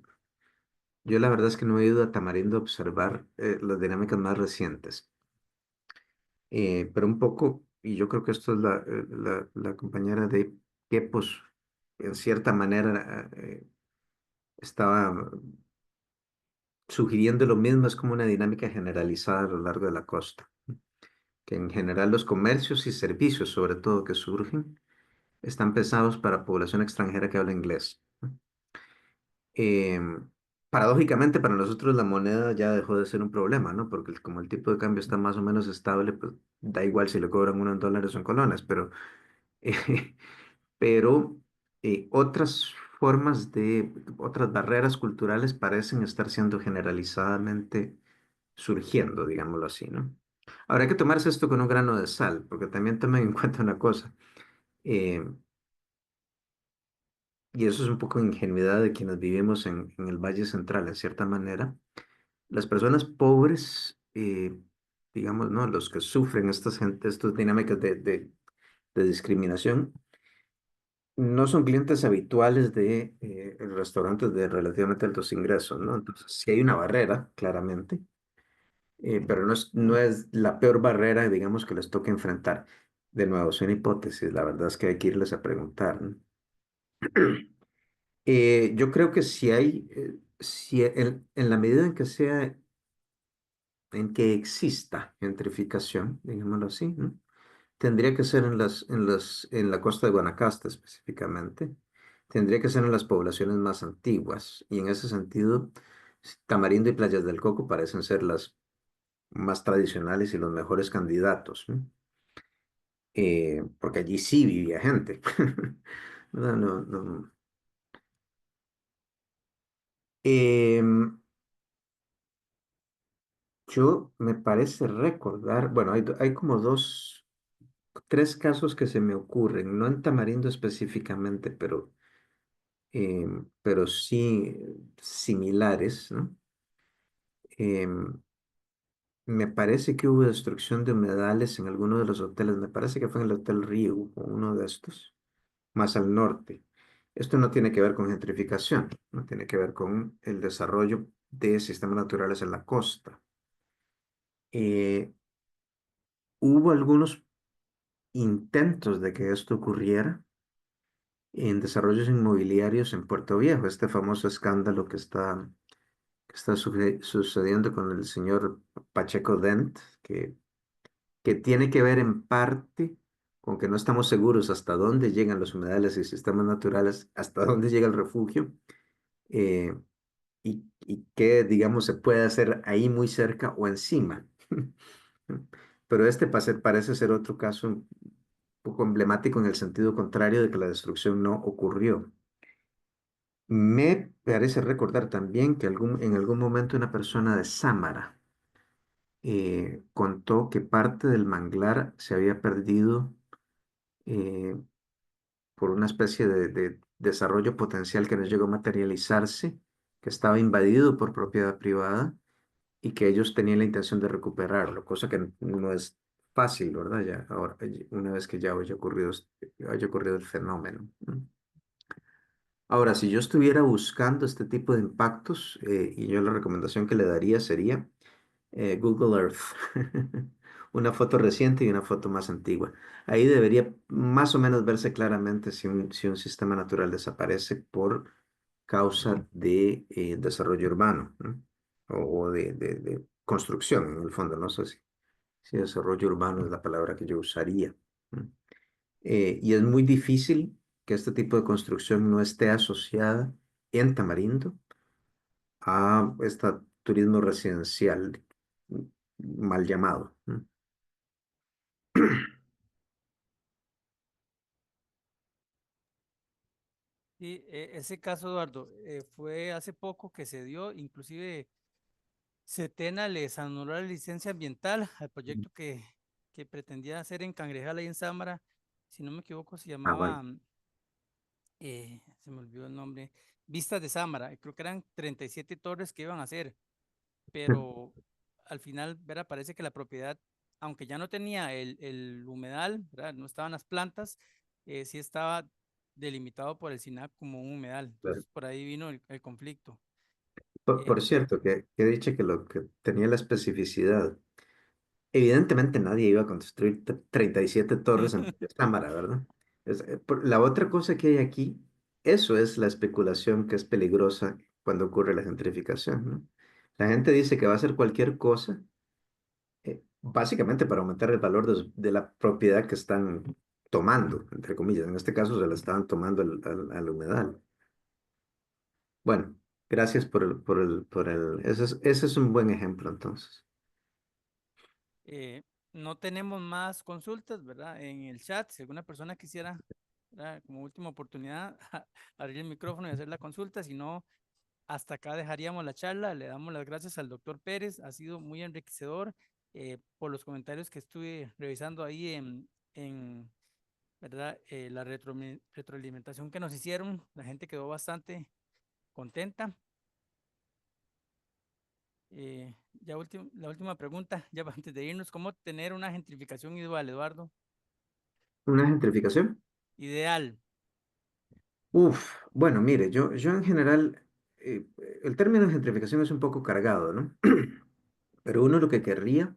yo la verdad es que no he ido a Tamarindo a observar las dinámicas más recientes. Pero un poco, y yo creo que esto es la compañera de que, pues, en cierta manera estaba sugiriendo lo mismo, es como una dinámica generalizada a lo largo de la costa, que en general los comercios y servicios, sobre todo, que surgen, están pensados para población extranjera que habla inglés. Em, Paradójicamente, para nosotros la moneda ya dejó de ser un problema, ¿no? Porque como el tipo de cambio está más o menos estable, pues da igual si le cobran uno en dólares o en colones, eh, pero otras barreras culturales parecen estar siendo generalizadamente surgiendo, digámoslo así, ¿no? Ahora hay que tomarse esto con un grano de sal, porque también tomen en cuenta una cosa, eh, y eso es un poco ingenuidad de quienes vivimos en el Valle Central, en cierta manera. Las personas pobres, digamos, ¿no? Los que sufren estas dinámicas de discriminación, no son clientes habituales de restaurantes de relativamente altos ingresos, ¿no? Entonces, sí hay una barrera, claramente, pero no es la peor barrera, digamos, que les toca enfrentar. De nuevo, son hipótesis, la verdad es que hay que irles a preguntar, ¿no? Yo creo que si hay, si en la medida en que sea, en que exista gentrificación, digámoslo así, ¿no? Tendría que ser en la costa de Guanacaste específicamente. Tendría que ser en las poblaciones más antiguas. Y en ese sentido, Tamarindo y Playas del Coco parecen ser las más tradicionales y los mejores candidatos, ¿no? Porque allí sí vivía gente. No, no, no. Em, yo me parece recordar, bueno, hay como tres casos que se me ocurren, no en Tamarindo específicamente, pero sí similares, ¿no? Em, Me parece que hubo destrucción de humedales en alguno de los hoteles, me parece que fue en el Hotel Río, o uno de estos, más al norte. Esto no tiene que ver con gentrificación, no tiene que ver con el desarrollo de sistemas naturales en la costa. Eh, Hubo algunos intentos de que esto ocurriera en desarrollos inmobiliarios en Puerto Viejo, este famoso escándalo que está sucediendo con el señor Pacheco Dent, que tiene que ver en parte con que no estamos seguros hasta dónde llegan los humedales y sistemas naturales, hasta dónde llega el refugio, eh, y qué, digamos, se puede hacer ahí muy cerca o encima. Pero este parece ser otro caso un poco emblemático en el sentido contrario de que la destrucción no ocurrió. Me parece recordar también que en algún momento una persona de Sámara contó que parte del manglar se había perdido eh, por una especie de desarrollo potencial que no llegó a materializarse, que estaba invadido por propiedad privada y que ellos tenían la intención de recuperarlo, cosa que no es fácil, ¿verdad? Ya, ahora, una vez que ya haya ocurrido el fenómeno, ¿no? Ahora, si yo estuviera buscando este tipo de impactos, y yo la recomendación que le daría sería Google Earth, una foto reciente y una foto más antigua. Ahí debería más o menos verse claramente si un sistema natural desaparece por causa de desarrollo urbano, ¿no? O de construcción, en el fondo. No sé si desarrollo urbano es la palabra que yo usaría, ¿no? Y es muy difícil que este tipo de construcción no esté asociada en Tamarindo a este turismo residencial mal llamado, ¿no?
Sí, ese caso, Eduardo, fue hace poco que se dio, inclusive Setena les anuló la licencia ambiental al proyecto que pretendía hacer en Cangrejal, ahí en Sámara, si no me equivoco, se
Ah, vale.
llamaba, se me olvidó el nombre, Vistas de Sámara, creo que eran 37 torres que iban a hacer, pero al final, ¿verdad? Parece que la propiedad, aunque ya no tenía el humedal, ¿verdad? No estaban las plantas, sí estaba delimitado por el SINAP como un humedal.
Claro.
Entonces, por ahí vino el conflicto.
Por
Eh,
cierto, que he dicho que lo que tenía la especificidad, evidentemente nadie iba a construir 37 torres en cámara, ¿verdad? La otra cosa que hay aquí, eso es la especulación que es peligrosa cuando ocurre la gentrificación, ¿no? La gente dice que va a hacer cualquier cosa, básicamente para aumentar el valor de la propiedad que están tomando, entre comillas. En este caso se la estaban tomando al humedal. Bueno, gracias ese es un buen ejemplo entonces.
eh, no tenemos más consultas, ¿verdad? En el chat, si alguna persona quisiera, ¿verdad? Como última oportunidad, abrir el micrófono y hacer la consulta, si no, hasta acá dejaríamos la charla. Le damos las gracias al doctor Pérez, ha sido muy enriquecedor por los comentarios que estuve revisando ahí en ¿verdad? La retroalimentación que nos hicieron, la gente quedó bastante contenta. La última pregunta, ya antes de irnos, ¿cómo tener una gentrificación ideal, Eduardo?
¿Una gentrificación?
Ideal.
Uf, bueno, mire, yo en general, eh, el término gentrificación es un poco cargado, ¿no? Pero uno lo que querría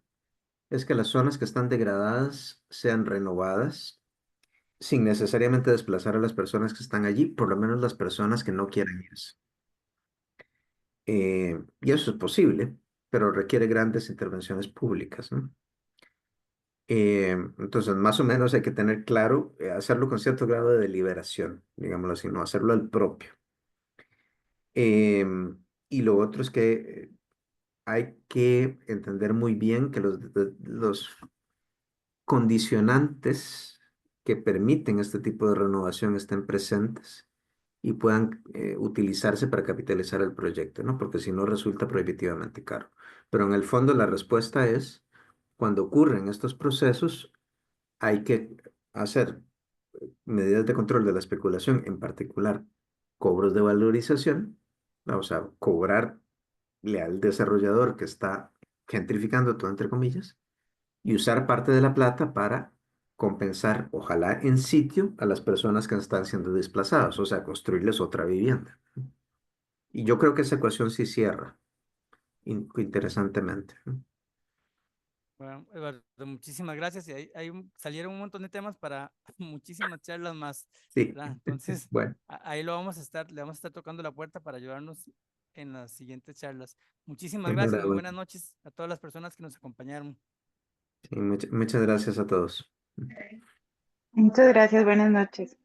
es que las zonas que están degradadas sean renovadas sin necesariamente desplazar a las personas que están allí, por lo menos las personas que no quieran irse. Y eso es posible, pero requiere grandes intervenciones públicas, ¿no? Entonces, más o menos hay que tener claro, hacerlo con cierto grado de deliberación, digámoslo así, no hacerlo al propio. Y lo otro es que hay que entender muy bien que los condicionantes que permiten este tipo de renovación estén presentes y puedan utilizarse para capitalizar el proyecto, ¿no? Porque si no resulta prohibitivamente caro. Pero en el fondo la respuesta es, cuando ocurren estos procesos, hay que hacer medidas de control de la especulación, en particular cobros de valorización, ¿no? O sea, cobrarle al desarrollador que está gentrificando todo entre comillas, y usar parte de la plata para compensar, ojalá en sitio, a las personas que están siendo desplazadas, o sea, construirles otra vivienda. Y yo creo que esa ecuación sí cierra, interesantemente, ¿no?
Bueno, Eduardo, muchísimas gracias. Y salieron un montón de temas para muchísimas charlas más,
Sí,
¿verdad? Entonces,
bueno,
ahí le vamos a estar tocando la puerta para ayudarnos en las siguientes charlas. Muchísimas
sin
gracias,
duda
muy
alguna.
buenas noches a todas las personas que nos acompañaron.
Sí, muchas gracias a todos.
Muchas gracias, buenas noches.